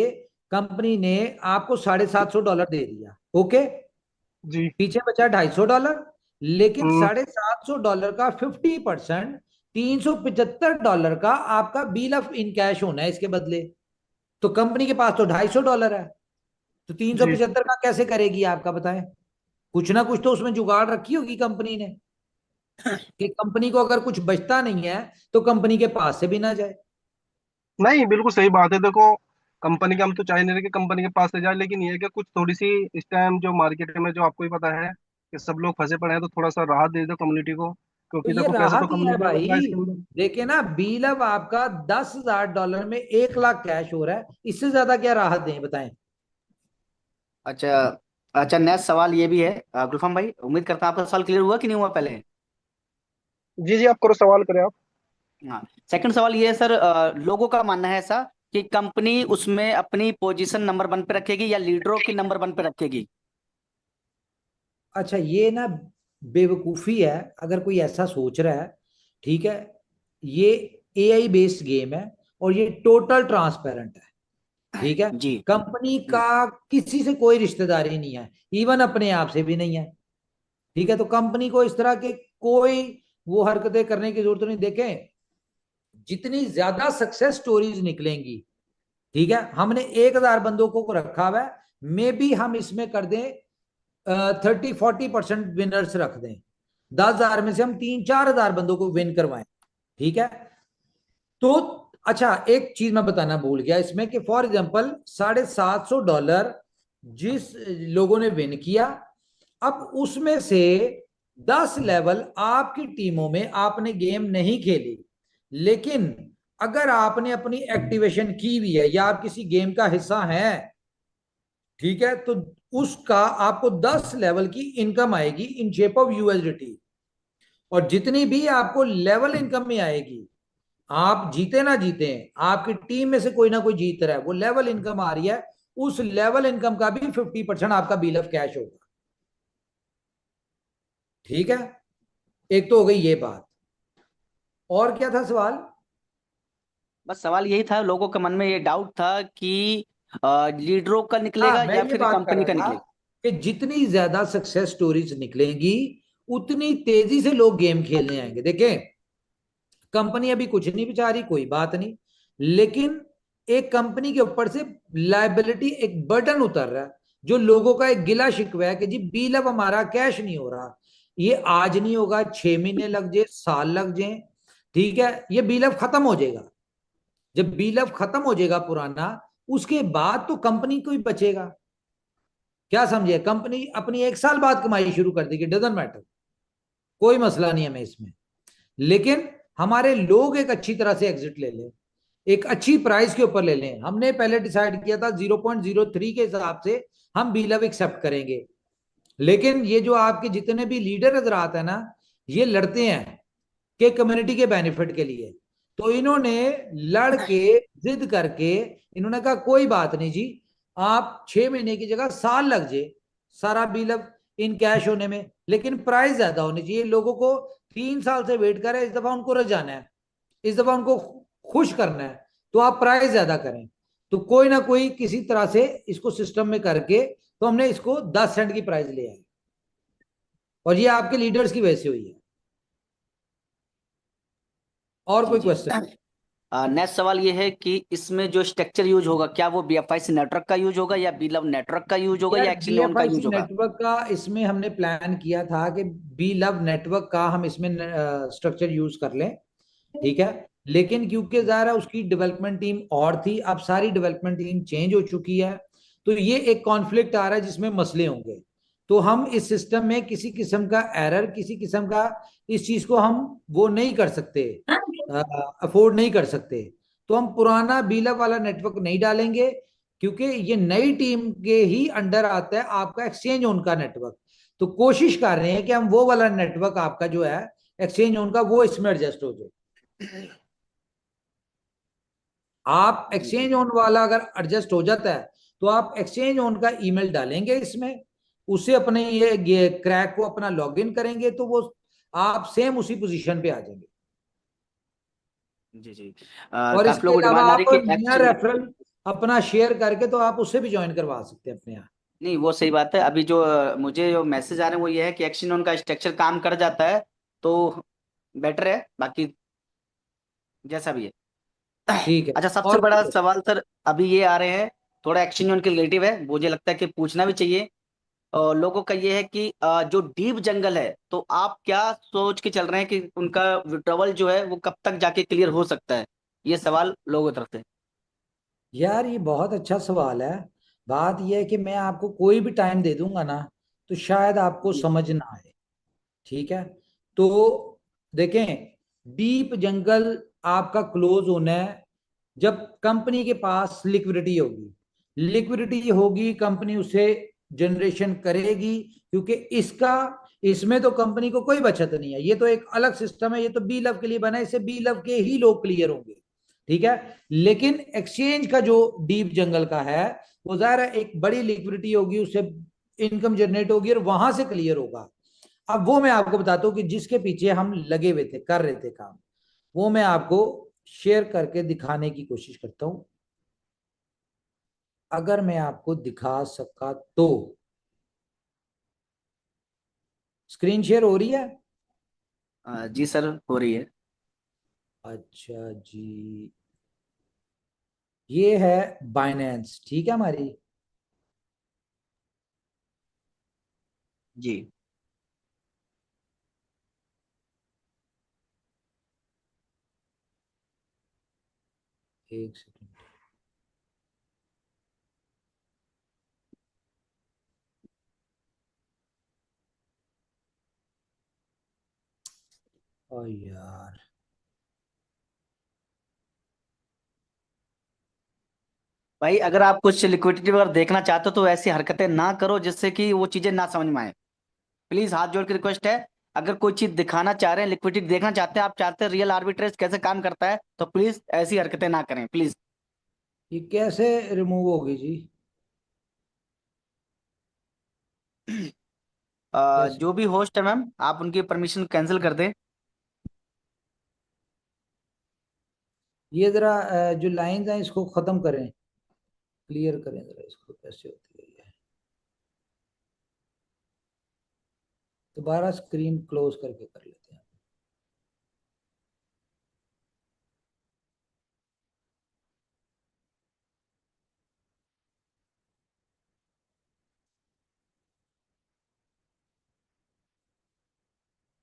कंपनी ने आपको $750 दे दिया, ओके। जी। पीछे बचा $250, लेकिन हम्म। $750 का 50%, $375 का आपका बिल ऑफ इन कैश होना है इसके बदले। तो कंपनी के पास तो $250 है, तो तीन सौ जी। पिछहत्तर का कैसे करेगी आपका, बताएं। कुछ ना कुछ तो उसमें जुगाड़ रखी होगी कंपनी ने, कि कंपनी को अगर कुछ बचता नहीं है तो कंपनी के पास से भी ना जाए। नहीं, बिल्कुल सही बात है। देखो कंपनी का हम तो चाह नहीं रहे कि कंपनी के पास से जाए, लेकिन ये है कि कुछ थोड़ी सी इस टाइम जो मार्केट में, जो आपको ही पता है कि सब लोग फंसे पड़े हैं, तो थोड़ा सा राहत दे दो कम्युनिटी को, तो क्योंकि ये देखो पैसे तो राहत ही है कम्युनिटी का बच रहा है भाई। इसके अंदर। देखिए ना, बीलअप आपका $10,000 में 1 लाख कैश हो रहा है, इससे ज्यादा क्या राहत दें, बताएं। अच्छा। अच्छा, नेक्स्ट सवाल ये भी है गुलफाम भाई, उम्मीद करता हूँ आपका सवाल क्लियर हुआ कि नहीं हुआ पहले। जी जी, आप करो, सवाल करें आप। हाँ। सेकंड सवाल ये है सर, लोगों का मानना है ऐसा कि कंपनी उसमें अपनी पोजीशन नंबर 1 पे रखेगी या लीडरों की नंबर 1 पे रखेगी। अच्छा, ये ना बेवकूफी है अगर कोई ऐसा सोच रहा है, ठीक है। ये एआई बेस्ड गेम है, और ये टोटल ट्रांसपेरेंट है, ठीक है। जी। कंपनी हम्म। का किसी से कोई रिश्तेदारी नहीं है, इवन अपने आप से भी नहीं है, ठीक है। तो कंपनी को इस तरह के कोई वो हरकतें करने की जरूरत नहीं। देखें, जितनी ज्यादा सक्सेस स्टोरीज निकलेंगी, ठीक है, हमने 1,000 बंदों को रखा हुआ है, मे बी हम इसमें कर दें 30-40% विनर्स रख दें, 10,000 में से हम 3-4 हजार बंदों को विन करवाएं, ठीक है। तो अच्छा, एक चीज मैं बताना भूल गया इसमें, कि फॉर एग्जांपल $750 जिस लोगों ने विन किया, अब उसमें से 10 लेवल आपकी टीमों में आपने गेम नहीं खेली, लेकिन अगर आपने अपनी एक्टिवेशन की हुई है या आप किसी गेम का हिस्सा हैं, ठीक है, तो उसका आपको 10 लेवल की इनकम आएगी इन शेप ऑफ यूएसडीटी। और जितनी भी आपको लेवल इनकम में आएगी, आप जीते ना जीते, आपकी टीम में से कोई ना कोई जीत रहा है, वो लेवल इनकम आ रही है, उस लेवल इनकम का भी 50% आपका बिल ऑफ कैश होगा। ठीक है, एक तो हो गई ये बात। और क्या था सवाल? बस सवाल यही था, लोगों के मन में ये डाउट था कि लीडरों का हाँ, निकलेगा मैं या ये फिर बात कर कंपनी रहा का था निकलेगा। कि जितनी ज्यादा सक्सेस स्टोरीज निकलेंगी उतनी तेजी से लोग गेम खेलने आएंगे। देखें, कंपनी अभी कुछ नहीं बेचा रही, कोई बात नहीं, लेकिन एक कंपनी के ऊपर से लाइबिलिटी, एक बर्डन उतर रहा है, जो लोगों का एक गिला शिकवा है कि जी बिल अब हमारा कैश नहीं हो रहा। ये आज नहीं होगा, 6 महीने लग जाए, साल लग जाए, ठीक है, ये बिल अब खत्म हो जाएगा। जब बिल अब खत्म हो जाएगा पुराना, उसके बाद तो कंपनी को ही बचेगा। क्या समझे? कंपनी अपनी 1 साल बाद कमाई शुरू कर देगी, डजंट मैटर, कोई मसला नहीं हमें इसमें। लेकिन हमारे लोग एक अच्छी तरह से एग्जिट ले लें, एक अच्छी प्राइस के ऊपर ले लें। हमने पहले डिसाइड किया था 0.03 के हिसाब से हम बीलव एक्सेप्ट करेंगे। लेकिन ये जो आपके जितने भी लीडर नजर आते हैं ना, ये लड़ते हैं कि कम्युनिटी के बेनिफिट के लिए। तो इन्होंने लड़ के, जिद करके, इन्होंने कहा कोई बात नहीं जी, आप 6 महीने की जगह साल लग जाए सारा बिल अब इन कैश होने में, लेकिन प्राइस ज्यादा होनी चाहिए। लोगों को 3 साल से वेट कर रहे हैं, इस दफा उनको रजाना है, इस दफा उनको खुश करना है, तो आप प्राइस ज्यादा करें। तो कोई ना कोई किसी तरह से इसको सिस्टम में करके, तो हमने इसको 10 सेंट की प्राइस ले आए, और ये आपके लीडर्स की वजह से हुई है। और जी कोई जी। क्वेश्चन? नेक्स्ट सवाल ये है कि इसमें जो स्ट्रक्चर यूज होगा, क्या वो बीएफआईसी नेटवर्क का यूज होगा या बीलव नेटवर्क का यूज होगा यार या एक्सिनोन का बीएफआईसी यूज होगा? नेटवर्क का इसमें हमने प्लान किया था कि बी लव नेटवर्क का हम इसमें स्ट्रक्चर यूज कर लें, ठीक है। लेकिन क्योंकि ज़ाहिर है उसकी डेवलपमेंट टीम और थी, अब सारी डेवलपमेंट टीम चेंज हो चुकी है, तो ये एक कॉन्फ्लिक्ट आ रहा है जिसमें मसले होंगे। तो हम इस सिस्टम में किसी किस्म का एरर, किसी किस्म का इस चीज को हम वो नहीं कर सकते, अफोर्ड नहीं कर सकते। तो हम पुराना बीलअप वाला नेटवर्क नहीं डालेंगे, क्योंकि ये नई टीम के ही अंडर आता है आपका एक्सचेंज ऑन का नेटवर्क। तो कोशिश कर रहे हैं कि हम वो वाला नेटवर्क आपका जो है एक्सचेंज ऑन का, वो इसमें एडजस्ट हो जाए। आप जी जी। एक्सचेंज ऑन वाला अगर एडजस्ट हो जाता है, तो आप एक्सचेंज ऑन का ईमेल डालेंगे इसमें, उससे अपने ये क्रैक को अपना लॉगिन करेंगे, तो वो आप सेम उसी पोजीशन पे आ जाएंगे। जी जी। और काफी इसके लोगों को अलावा डिमांड आ आप रही है कि नया एक्शन। रेफरल अपना शेयर करके तो आप उससे भी ज्वाइन करवा सकते हैं अपने यहाँ। नहीं, वो सही बात है। अभी जो मुझे जो मैसेज आ रहे हैं वो ये है कि एक्सिनोन का स्ट्रक्चर काम कर जाता है, तो बेटर है, बाकी जैसा भी है। ठीक है। अच्छा, सबसे और बड़ा सवाल सर अभी ये आ रहे हैं, थोड़ा एक्सचेंज के रिलेटिव है, मुझे लगता है कि पूछना भी चाहिए। लोगों का ये है कि जो डीप जंगल है, तो आप क्या सोच के चल रहे हैं कि उनका विड्रॉवल जो है वो कब तक जाके क्लियर हो सकता है? ये सवाल लोगों की तरफ से। यार ये बहुत अच्छा सवाल है। बात यह है कि मैं आपको कोई भी टाइम दे दूंगा ना, तो शायद आपको जी समझ ना आए, ठीक है। तो देखें, डीप जंगल आपका क्लोज होना है जब कंपनी के पास लिक्विडिटी होगी। लिक्विडिटी होगी, कंपनी उसे जनरेशन करेगी, क्योंकि इसका, इसमें तो कंपनी को कोई बचत नहीं है, ये तो एक अलग सिस्टम है, ये तो बी लव के लिए बना है, इससे बी लव के ही लोग क्लियर होंगे, ठीक है। लेकिन एक्सचेंज का जो डीप जंगल का है, वो जाहिर है एक बड़ी लिक्विडिटी होगी, उससे इनकम जनरेट होगी और वहां से क्लियर होगा। अब वो मैं आपको बताता हूँ कि जिसके पीछे हम लगे हुए थे, कर रहे थे काम, वो मैं आपको शेयर करके दिखाने की कोशिश करता हूं, अगर मैं आपको दिखा सका तो। स्क्रीन शेयर हो रही है? जी सर, हो रही है। अच्छा जी, ये है बाइनेंस, ठीक है हमारी। जी एक सेकंड। ओ यार, भाई, अगर आप कुछ लिक्विडिटी वगैरह देखना चाहते हो तो ऐसी हरकतें ना करो जिससे कि वो चीजें ना समझ में आए। प्लीज, हाथ जोड़ के रिक्वेस्ट है। अगर कोई चीज दिखाना चाह रहे हैं, लिक्विडिटी देखना चाहते हैं, आप चाहते हैं रियल आर्बिट्रेज कैसे काम करता है, तो प्लीज ऐसी हरकतें ना करें, प्लीज। ये कैसे रिमूव होगी जी? कैसे? जो भी होस्ट है मैम, आप उनकी परमिशन कैंसिल कर दें। ये जरा जो लाइंस हैं इसको खत्म करें, क्लियर करें जरा इसको, कैसे होती है ये। दोबारा स्क्रीन क्लोज करके कर लेते हैं।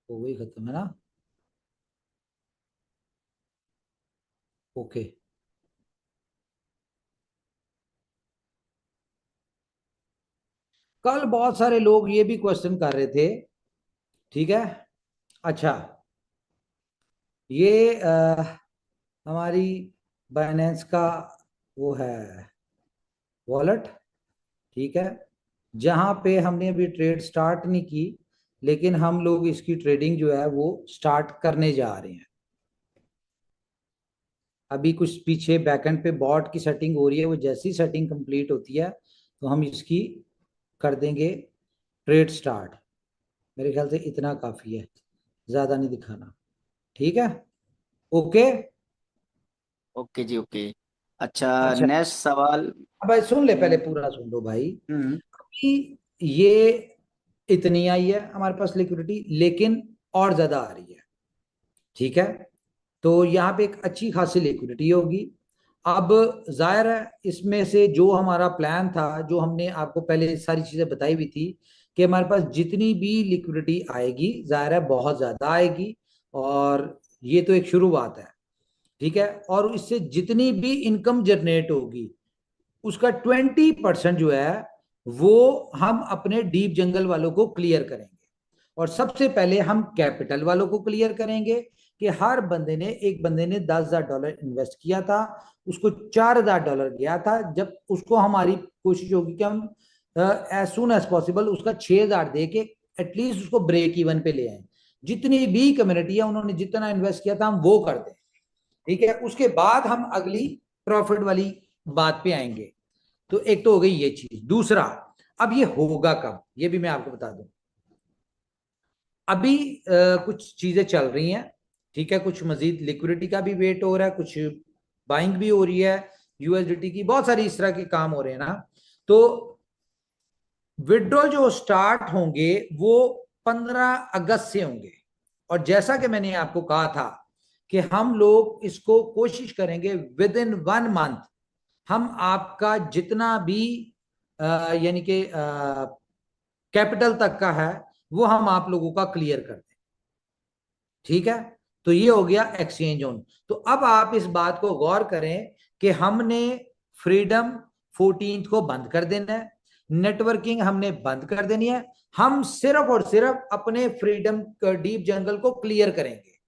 हो गई खत्म है ना? ओके। कल बहुत सारे लोग ये भी क्वेश्चन कर रहे थे, ठीक है। अच्छा, ये हमारी बाइनेंस का वो है वॉलेट, ठीक है, जहां पे हमने अभी ट्रेड स्टार्ट नहीं की, लेकिन हम लोग इसकी ट्रेडिंग जो है वो स्टार्ट करने जा रहे हैं। अभी कुछ पीछे बैकएंड पे बॉट की सेटिंग हो रही है, वो जैसी सेटिंग कंप्लीट होती है तो हम इसकी कर देंगे ट्रेड स्टार्ट। मेरे ख्याल से इतना काफी है, ज्यादा नहीं दिखाना, ठीक है। ओके। ओके जी, ओके। अच्छा, अच्छा, नेक्स्ट सवाल। अब भाई सुन ले, पहले हम्म। पूरा सुन लो भाई। हम्म। कि ये इतनी आई है हमारे पास लिक्विडिटी, लेकिन और ज्यादा आ रही है, ठीक है। तो यहाँ पे एक अच्छी खासी लिक्विडिटी होगी। अब जाहिर है इसमें से जो हमारा प्लान था, जो हमने आपको पहले सारी चीजें बताई हुई थी, कि हमारे पास जितनी भी लिक्विडिटी आएगी जाहिर है बहुत ज्यादा आएगी, और ये तो एक शुरुआत है, ठीक है। और इससे जितनी भी इनकम जनरेट होगी उसका 20% जो है वो हम अपने डीप जंगल वालों को क्लियर करेंगे। और सबसे पहले हम कैपिटल वालों को क्लियर करेंगे कि हर बंदे ने, एक बंदे ने $10,000 इन्वेस्ट किया था, उसको $4,000 गया था। जब उसको, हमारी कोशिश होगी कि हम एज सुन एज पॉसिबल उसका 6,000 दे के एटलीस्ट उसको ब्रेक इवन पे ले आए। जितनी भी कम्युनिटी है उन्होंने जितना इन्वेस्ट किया था हम वो कर दें, ठीक है। उसके बाद हम अगली प्रॉफिट वाली बात पे आएंगे। तो एक तो हो गई ये चीज। दूसरा, अब ये होगा कब, ये भी मैं आपको बता दूं। अभी कुछ चीजें चल रही हैं, ठीक है। कुछ मजीद लिक्विडिटी का भी वेट हो रहा है, कुछ बाइंग भी हो रही है यूएसडीटी की, बहुत सारी इस तरह के काम हो रहे हैं ना। तो विड्रॉल जो स्टार्ट होंगे वो 15 अगस्त से होंगे। और जैसा कि मैंने आपको कहा था कि हम लोग इसको कोशिश करेंगे विद इन 1 मंथ हम आपका जितना भी यानी कि कैपिटल तक का है वो हम आप लोगों का क्लियर कर दें, ठीक है। तो ये हो गया एक्सचेंज ऑन। तो अब आप इस बात को गौर करें कि हमने फ्रीडम 14 को बंद कर देना है, नेटवर्किंग हमने बंद कर देनी है। हम सिर्फ और सिर्फ अपने फ्रीडम डीप जंगल को क्लियर करेंगे।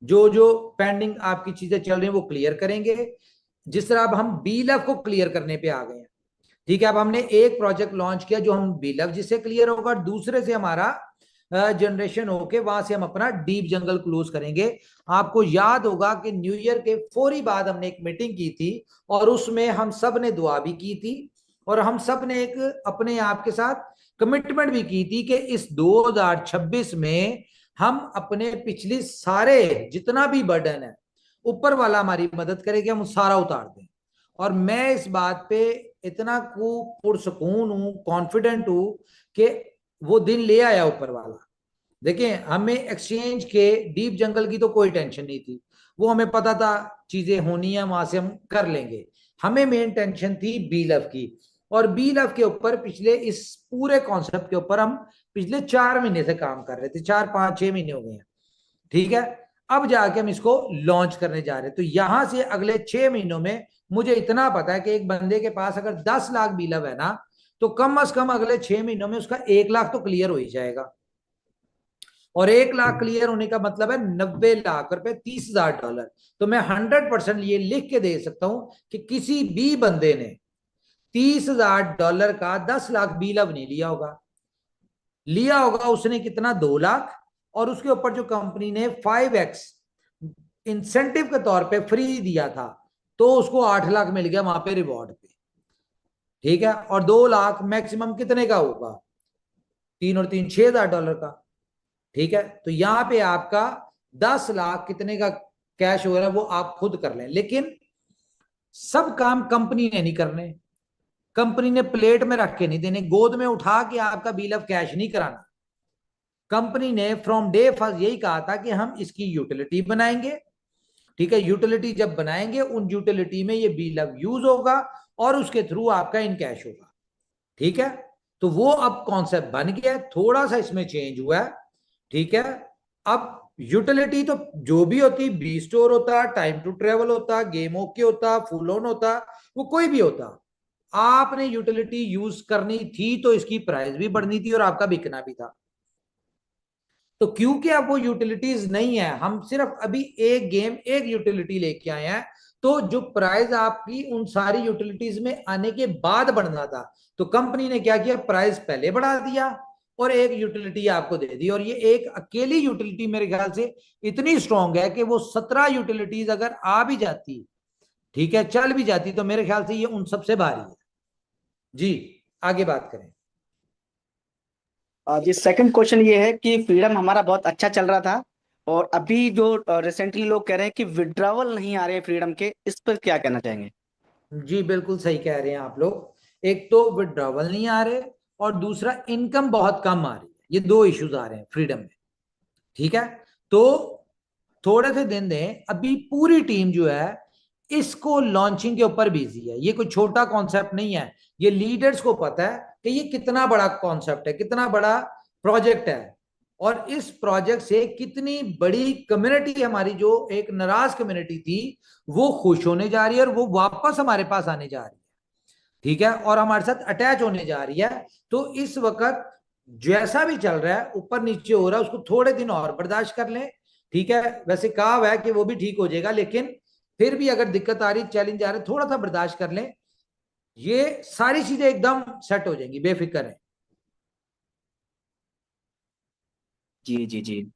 जो जो पेंडिंग आपकी चीजें चल रही हैं वो क्लियर करेंगे। जिस तरह अब हम बीलफ को क्लियर करने पे आ गए हैं, ठीक है। अब हमने एक प्रोजेक्ट लॉन्च किया जो हम बीलफ जिससे क्लियर होगा, दूसरे से हमारा जनरेशन होके वहां से हम अपना डीप जंगल क्लोज करेंगे। आपको याद होगा कि न्यू ईयर के फौरी बाद हमने एक मीटिंग की थी और उसमें हम सब ने दुआ भी की थी, और हम सब ने एक अपने आप के साथ कमिटमेंट भी की थी कि इस 2026 में हम अपने पिछले सारे जितना भी बर्डन है, ऊपर वाला हमारी मदद करेगा, हम सारा उतार दें। और मैं इस बात पे इतना पुरसकून हूं, कॉन्फिडेंट हूं कि वो दिन ले आया ऊपर वाला। देखिए, हमें एक्सचेंज के डीप जंगल की तो कोई टेंशन नहीं थी, वो हमें पता था चीजें होनी है, वहां से हम कर लेंगे। हमें मेन टेंशन थी बीलफ की। और बीलफ के ऊपर पिछले इस पूरे कॉन्सेप्ट के ऊपर हम पिछले 4 महीने से काम कर रहे थे, 4 5 6 महीने हो गए हैं, ठीक है। अब जाके हम इसको लॉन्च करने जा रहे हैं। तो यहां से अगले 6 महीनों में मुझे इतना पता है कि एक बंदे के पास अगर 10 लाख बीलव है ना, तो कम से कम अगले 6 महीनों में उसका 1 लाख तो क्लियर हो ही जाएगा। और 1 लाख क्लियर होने का मतलब है 90 लाख रुपए, $30,000। तो मैं 100% ये लिख के दे सकता हूं कि किसी भी बंदे ने $30,000 का 10 लाख बीलव नहीं लिया होगा। लिया होगा उसने कितना, 2 लाख। और उसके ऊपर जो कंपनी ने 5x इंसेंटिव के तौर पे फ्री दिया था, तो उसको 8 लाख मिल गया वहां पे रिवॉर्ड पे, ठीक है। और 2 लाख मैक्सिमम कितने का होगा, 3 और 3 $6,000 का, ठीक है। तो यहाँ पे आपका 10 लाख कितने का कैश हो रहा है वो आप खुद कर लें, लेकिन सब काम कंपनी ने नहीं करने, कंपनी ने प्लेट में रख के नहीं देने, गोद में उठा के आपका बिल ऑफ कैश नहीं कराना। कंपनी ने फ्रॉम डे फर्स्ट यही कहा था कि हम इसकी यूटिलिटी बनाएंगे, ठीक है। यूटिलिटी जब बनाएंगे उन यूटिलिटी में ये बिल ऑफ यूज होगा और उसके थ्रू आपका इन कैश होगा, ठीक है। तो वो अब कॉन्सेप्ट बन गया, थोड़ा सा इसमें चेंज हुआ है, ठीक है। अब यूटिलिटी तो जो भी होती, बी स्टोर होता, टाइम टू ट्रेवल होता, गेम ओके होता, फुल ऑन होता, वो कोई भी होता, आपने यूटिलिटी यूज करनी थी तो इसकी प्राइस भी बढ़नी थी और आपका बिकना भी था। तो क्योंकि अब वो यूटिलिटीज नहीं है, हम सिर्फ अभी एक गेम एक यूटिलिटी लेके आए हैं, तो जो प्राइस आपकी उन सारी यूटिलिटीज में आने के बाद बढ़ना था, तो कंपनी ने क्या किया, प्राइस पहले बढ़ा दिया और एक यूटिलिटी आपको दे दी। और ये एक अकेली यूटिलिटी मेरे ख्याल से इतनी स्ट्रांग है कि वो 17 यूटिलिटीज अगर आ भी जाती, ठीक है, चल भी जाती, तो मेरे ख्याल से ये उन सबसे भारी है। जी आगे बात करें। जी सेकंड क्वेश्चन ये है कि फ्रीडम हमारा बहुत अच्छा चल रहा था और अभी जो रिसेंटली लोग कह रहे हैं कि विड्रॉवल नहीं आ रहे हैं फ्रीडम के, इस पर क्या कहना चाहेंगे? जी बिल्कुल सही कह रहे हैं आप लोग। एक तो विड्रॉवल नहीं आ रहे और दूसरा इनकम बहुत कम आ रही है, ये दो इश्यूज आ रहे हैं फ्रीडम में, ठीक है। तो थोड़े से दिन दें, अभी पूरी टीम जो है इसको लॉन्चिंग के ऊपर बिजी है। ये कोई छोटा कॉन्सेप्ट नहीं है, ये लीडर्स को पता है कि ये कितना बड़ा कॉन्सेप्ट है, कितना बड़ा प्रोजेक्ट है, और इस प्रोजेक्ट से कितनी बड़ी कम्युनिटी, हमारी जो एक नाराज कम्युनिटी थी वो खुश होने जा रही है और वो वापस हमारे पास आने जा रही है, ठीक है, और हमारे साथ अटैच होने जा रही है। तो इस वक्त जैसा भी चल रहा है, ऊपर नीचे हो रहा है, उसको थोड़े दिन और बर्दाश्त कर लें, ठीक है। वैसे कहा हुआ है कि वो भी ठीक हो जाएगा, लेकिन फिर भी अगर दिक्कत आ रही, चैलेंज आ रहे, थोड़ा सा बर्दाश्त कर लें, ये सारी चीजें एकदम सेट हो जाएंगी, बेफिक्र है। जी जी जी।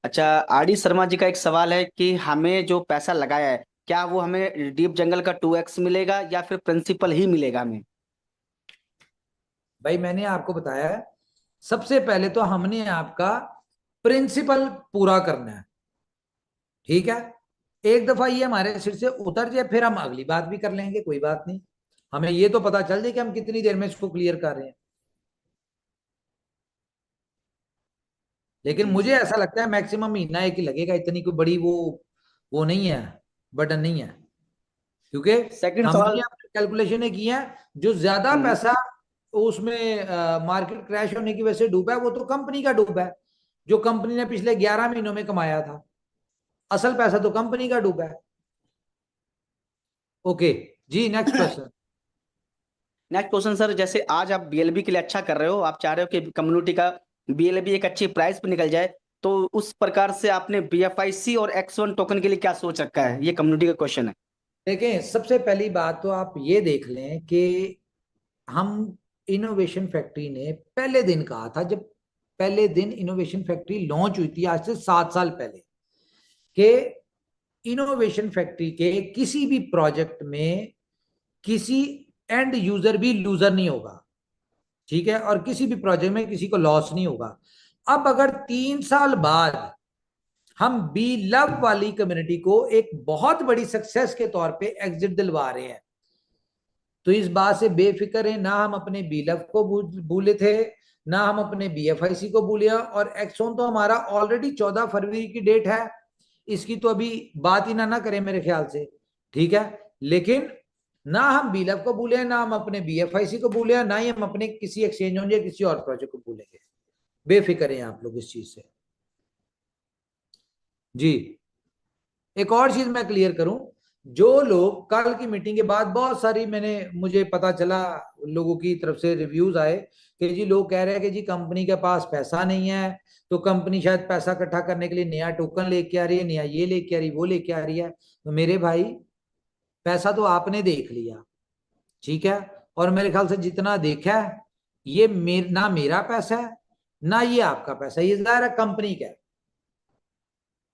अच्छा, आर डी शर्मा जी का एक सवाल है कि हमें जो पैसा लगाया है क्या वो हमें डीप जंगल का 2x मिलेगा या फिर प्रिंसिपल ही मिलेगा हमें? भाई मैंने आपको बताया है, सबसे पहले तो हमने आपका प्रिंसिपल पूरा करना है, ठीक है। एक दफा ये हमारे सिर से उतर जाए फिर हम अगली बात भी कर लेंगे, कोई बात नहीं। हमें ये तो पता चल जाए कि हम कितनी देर में इसको क्लियर कर रहे हैं। लेकिन जी मुझे जी। ऐसा लगता है मैक्सिमम महीना एक ही लगेगा, इतनी कोई बड़ी वो नहीं है, बटन नहीं है, क्योंकि सेकंड हमने सवाल। अपनी कैलकुलेशनें की हैं। जो ज्यादा हम्म। पैसा उसमें मार्केट क्रैश होने की वजह से डूबा है वो तो कंपनी का डूबा है, जो कंपनी ने पिछले 11 महीनों में कमाया था, असल पैसा तो कंपनी का डूबा है। ओके जी, next question. Next question sir, जैसे आज आप बीएलबी के लिए अच्छा कर रहे हो, आप चाह रहे हो कि कम्युनिटी का बीएलबी एक अच्छी प्राइस पे निकल जाए, तो उस प्रकार से आपने बीएफआईसी और एक्स1 टोकन के लिए क्या सोच रखा है? ये कम्युनिटी का क्वेश्चन है। देखें, सबसे पहली बात तो आप ये देख लें कि हम इनोवेशन फैक्ट्री ने पहले दिन कहा था, जब पहले दिन इनोवेशन फैक्ट्री लॉन्च हुई थी आज से 7 साल पहले, कि इनोवेशन फैक्ट्री के किसी भी प्रोजेक्ट में किसी एंड यूजर भी लूजर नहीं होगा, ठीक है, और किसी भी प्रोजेक्ट में किसी को लॉस नहीं होगा। अब अगर 3 साल बाद हम बी लव वाली कम्युनिटी को एक बहुत बड़ी सक्सेस के तौर पे एग्जिट दिलवा रहे हैं, तो इस बात से बेफिक्र है, ना हम अपने बी लव को भूले थे, ना हम अपने बीएफआईसी को भूले। और एक्सोन तो हमारा ऑलरेडी 14 फरवरी की डेट है, इसकी तो अभी बात ही ना करें मेरे ख्याल से, ठीक है। लेकिन ना हम बी लव को भूले, ना हम अपने बीएफआईसी को भूले, ना ही हम अपने किसी एक्सचेंज या किसी और प्रोजेक्ट को भूलेंगे। बेफिक्र हैं आप लोग इस चीज से। जी एक और चीज मैं क्लियर करूं, जो लोग कल की मीटिंग के बाद बहुत सारी मुझे पता चला लोगों की तरफ से रिव्यूज आए कि जी लोग कह रहे हैं कि जी कंपनी के पास पैसा नहीं है, तो कंपनी शायद पैसा इकट्ठा करने के लिए नया टोकन लेके आ रही है, नया ये लेके आ रही है, वो लेके आ रही है। तो मेरे भाई, पैसा तो आपने देख लिया, ठीक है, और मेरे ख्याल से जितना देखा है, ये ना मेरा पैसा है ना ये आपका पैसा, ये जाहिर है कंपनी का है।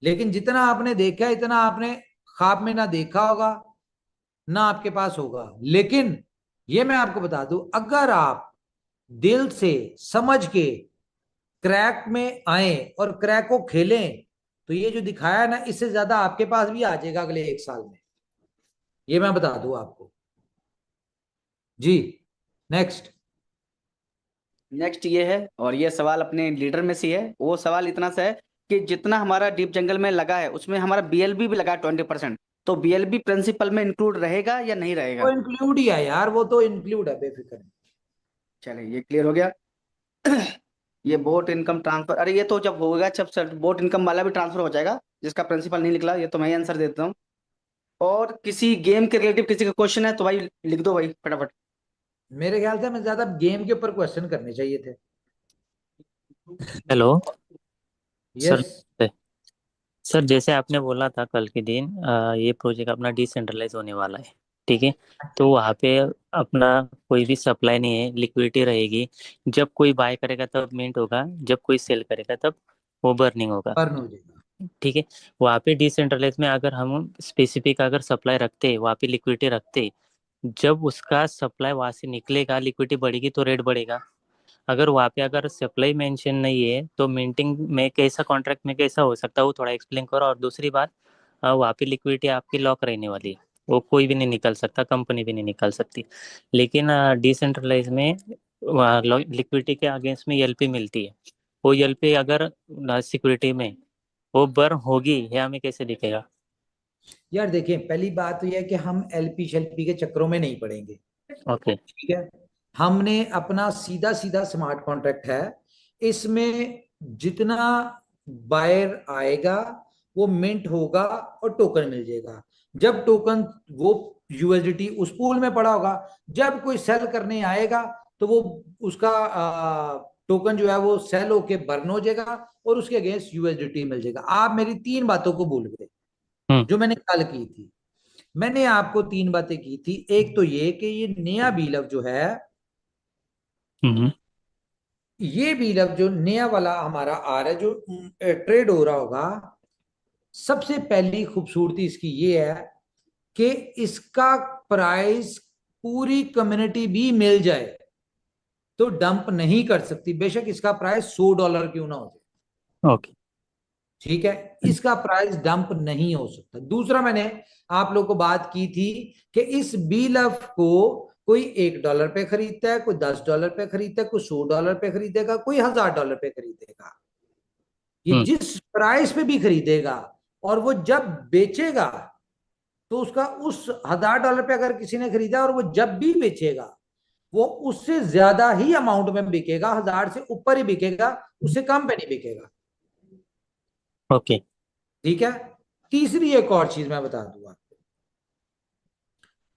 लेकिन जितना आपने देखा है इतना आपने ख्वाब में ना देखा होगा, ना आपके पास होगा। लेकिन ये मैं आपको बता दूं, अगर आप दिल से समझ के क्रैक में आए और क्रैक को खेलें, तो ये जो दिखाया ना, इससे ज्यादा आपके पास भी आ जाएगा अगले 1 साल में, ये मैं बता दूं आपको। जी, नेक्स्ट। नेक्स्ट ये है, और ये सवाल अपने लीडर में से है। वो सवाल इतना सा है कि जितना हमारा डीप जंगल में लगा है उसमें हमारा बीएलबी भी लगा है 20%, तो बीएलबी प्रिंसिपल में इंक्लूड रहेगा या नहीं वो रहेगा? इंक्लूड ही है यार, वो तो इंक्लूड है, बेफिक्र नहीं। चलिए ये क्लियर हो गया। ये बोट इनकम ट्रांसफर, अरे ये तो जब होगा, जब सर बोट इनकम वाला भी ट्रांसफर हो जाएगा जिसका प्रिंसिपल नहीं निकला, ये तो मैं आंसर देता हूँ। और किसी गेम के रिलेटिव किसी का क्वेश्चन है तो भाई लिख दो भाई फटाफट। मेरे ख्याल से हमें ज्यादा गेम के ऊपर क्वेश्चन करने चाहिए थे। Hello sir. यस। सर जैसे आपने बोला था कल के दिन ये प्रोजेक्ट अपना डिसेंट्रलाइज होने वाला है, ठीक है। तो वहाँ पे अपना कोई भी सप्लाई नहीं है, लिक्विडिटी रहेगी। जब कोई बाय करेगा तब मिंट होगा, जब कोई सेल करेगा तब वो बर्निंग होगा, बर्न हो जाएगा। ठीक है। वहाँ पे डिसेंट्रलाइज में अगर हम स्पेसिफिक अगर सप्लाई रखते, वहाँ पे लिक्विडिटी रखते, जब उसका सप्लाई वहाँ से निकलेगा लिक्विडिटी बढ़ेगी तो रेट बढ़ेगा। अगर वहाँ पे अगर सप्लाई मेंशन नहीं है तो मिंटिंग में कैसा, कॉन्ट्रैक्ट में कैसा हो सकता है, वो थोड़ा एक्सप्लेन करो। और दूसरी बात, वहाँ पे लिक्विडिटी आपकी लॉक रहने वाली है, वो कोई भी नहीं निकल सकता, कंपनी भी नहीं निकाल सकती। लेकिन डिसेंट्रलाइज में लिक्विडिटी के अगेंस्ट में एलपी मिलती है। वो एलपी अगर सिक्योरिटी में वो बर्न होगी, ये हमें कैसे दिखेगा? यार देखिए, पहली बात तो यह है कि हम एलपी शेल्पी के चक्करों में नहीं पड़ेंगे। ओके। ठीक है। हमने अपना सीधा सीधा स्मार्ट कॉन्ट्रैक्ट है, इसमें जितना बायर आएगा वो मिंट होगा और टोकन मिल जाएगा। जब टोकन वो यूएसडीटी उस पूल में पड़ा होगा, जब कोई सेल करने आएगा तो वो उसका टोकन जो है वो सेल होके बर्न हो जाएगा और उसके अगेंस्ट यूएसडीटी मिल जाएगा। आप मेरी 3 बातों को भूल गए हम्म। जो मैंने कल की थी। मैंने आपको 3 बातें की थी। एक तो ये कि ये नया बीलअप जो है, हम्म। ये बीलअप जो नया वाला हमारा आ रहा है, जो ट्रेड हो रहा होगा, सबसे पहली खूबसूरती इसकी ये है कि इसका प्राइस पूरी कम्युनिटी भी मिल जाए तो डंप नहीं कर सकती, बेशक इसका प्राइस $100 क्यों ना हो जाए। ओके। ठीक है। इसका प्राइस डंप नहीं हो सकता। दूसरा, मैंने आप लोग को बात की थी कि इस बीलफ को कोई $1 पे खरीदता है, कोई $10 पे खरीदता है, कोई $100 पे खरीदेगा, कोई $1000 पे खरीदेगा। ये हम्म। जिस प्राइस पे भी खरीदेगा और वो जब बेचेगा तो उसका उस $1000 पे अगर किसी ने खरीदा और वो जब भी बेचेगा वो उससे ज्यादा ही अमाउंट में बिकेगा, 1000 से ऊपर ही बिकेगा, उससे कम पे नहीं बिकेगा। ओके। ठीक है। तीसरी एक और चीज मैं बता दूंगा,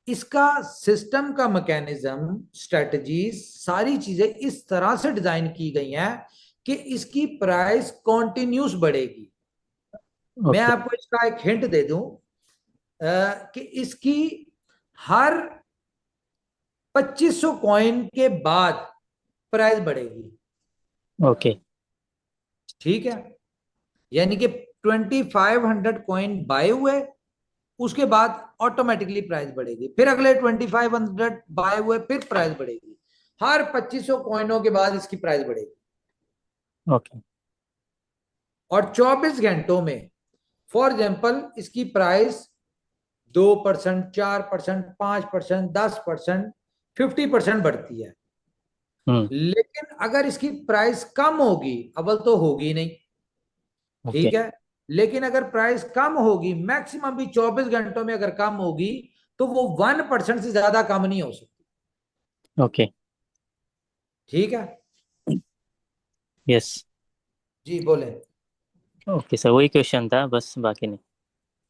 इसका सिस्टम का मैकेनिज्म, स्ट्रेटजीज, सारी चीजें इस तरह से डिजाइन की गई हैं कि इसकी प्राइस कॉन्टिन्यूस बढ़ेगी। मैं ओके। आपको इसका एक हिंट दे दूं कि इसकी हर 2500 कॉइन के बाद प्राइस बढ़ेगी। ओके। ठीक है। यानी कि 2500 कॉइन बाय हुए, उसके बाद ऑटोमेटिकली प्राइस बढ़ेगी, फिर अगले 2500 बाय हुए, फिर प्राइस बढ़ेगी। हर 2500 कॉइनों के बाद इसकी प्राइस बढ़ेगी। ओके। और 24 घंटों में फॉर एग्जाम्पल इसकी प्राइस 2%, 4%, 5%, 10%, 50% बढ़ती है। हम्म। लेकिन अगर इसकी प्राइस कम होगी, अव्वल तो होगी नहीं, ओके। ठीक है, लेकिन अगर प्राइस कम होगी, मैक्सिमम भी 24 घंटों में अगर कम होगी, तो वो 1% से ज्यादा कम नहीं हो सकती। ओके। ठीक है। यस। जी बोले। ओके सर, वही क्वेश्चन था बस, बाकी नहीं।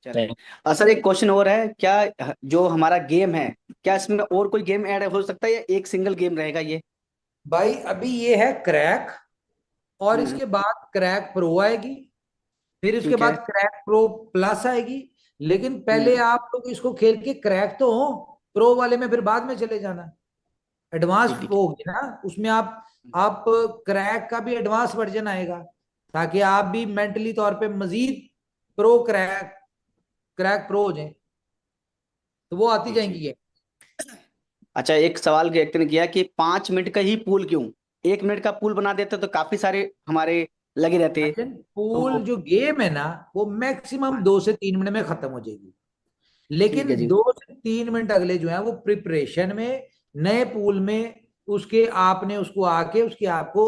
चलिए। थैंक। सर एक क्वेश्चन और है, क्या जो हमारा गेम है, क्या इसमें और कोई गेम ऐड हो सकता है या एक सिंगल गेम रहेगा ये? भाई अभी ये है क्रैक, और हम्म। इसके बाद क्रैक प्रो आएगी, फिर उसके ठीक है। बाद क्रैक प्रो प्लस आएगी। लेकिन पहले हम्म। आप लोग इसको खेल के क्रैक तो हो, प्रो वाले में फिर बाद में चले जाना। एडवांस ठीक ठीक। वो होगी ना उसमें, आप क्रैक का भी एडवांस वर्जन आएगा, ताकि आप भी मेंटली तौर पे मजीद प्रो क्रैक क्रैक प्रो हो जाए, तो वो आती जी जी। जाएंगी ये। अच्छा, एक सवाल व्यक्ति ने किया कि 5 मिनट का ही पूल क्यों? 1 मिनट का पूल बना देते तो काफी सारे हमारे लगे रहते। भाईजान, पूल जो गेम है ना वो मैक्सिमम 2 से 3 मिनट में खत्म हो जाएगी, ठीक है लेकिन जी। 2 से 3 मिनट अगले जो है वो प्रिपरेशन में, नए पूल में, उसके आपने उसको आके उसकी आपको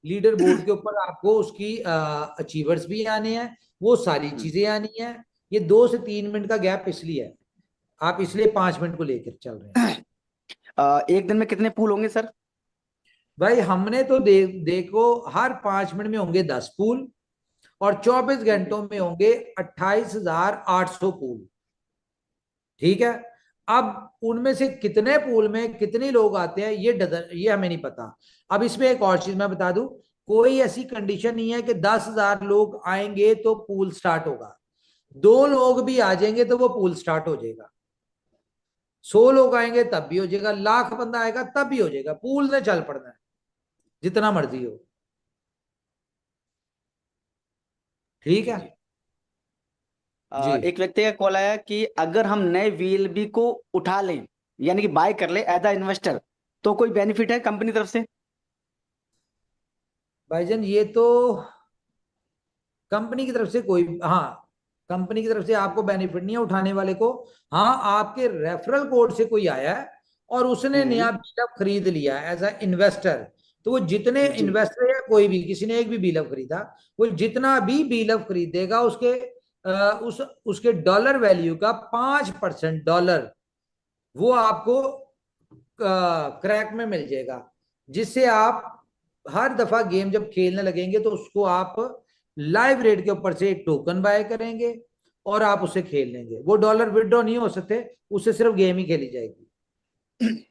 लीडर बोर्ड के ऊपर आपको उसकी अचीवर्स भी आने हैं, वो सारी चीजें आनी है। ये 2 से 3 मिनट का गैप इसलिए है, आप इसलिए 5 मिनट को लेकर चल रहे हैं। एक दिन में कितने पूल होंगे सर? भाई हमने तो देखो हर 5 मिनट में होंगे 10 पूल, और 24 घंटों में होंगे 28,800 पूल। ठीक है, अब उनमें से कितने पूल में कितने लोग आते हैं ये हमें नहीं पता। अब इसमें एक और चीज मैं बता दूं, कोई ऐसी कंडीशन नहीं है कि 10,000 लोग आएंगे तो पूल स्टार्ट होगा। 2 लोग भी आ जाएंगे तो वो पूल स्टार्ट हो जाएगा। 100 लोग आएंगे तब भी हो जाएगा, लाख बंदा आएगा तब भी हो जाएगा, पूल ने चल पड़ना है जितना मर्जी हो। ठीक है जी। एक व्यक्ति का कॉल आया कि अगर हम नए वीएलबी को उठा लें, यानी कि बाय कर ले एज अ इन्वेस्टर, तो कोई बेनिफिट है कंपनी तरफ से? भाईजान ये तो कंपनी की तरफ से कोई, हाँ, कंपनी की तरफ से आपको बेनिफिट नहीं है उठाने वाले को। हाँ, आपके रेफरल कोड से कोई आया है और उसने नया बीलअप खरीद लिया एज अ इन्वेस्टर, तो वो जितने जी इन्वेस्टर या कोई भी किसी ने एक भी बीलअप खरीदा, वो जितना भी बीलअप खरीदेगा उसके उसके डॉलर वैल्यू का 5% डॉलर वो आपको क्रैक में मिल जाएगा, जिससे आप हर दफा गेम जब खेलने लगेंगे तो उसको आप लाइव रेट के ऊपर से एक टोकन बाय करेंगे और आप उसे खेल लेंगे। वो डॉलर विड्रॉ नहीं हो सकते, उससे सिर्फ गेम ही खेली जाएगी।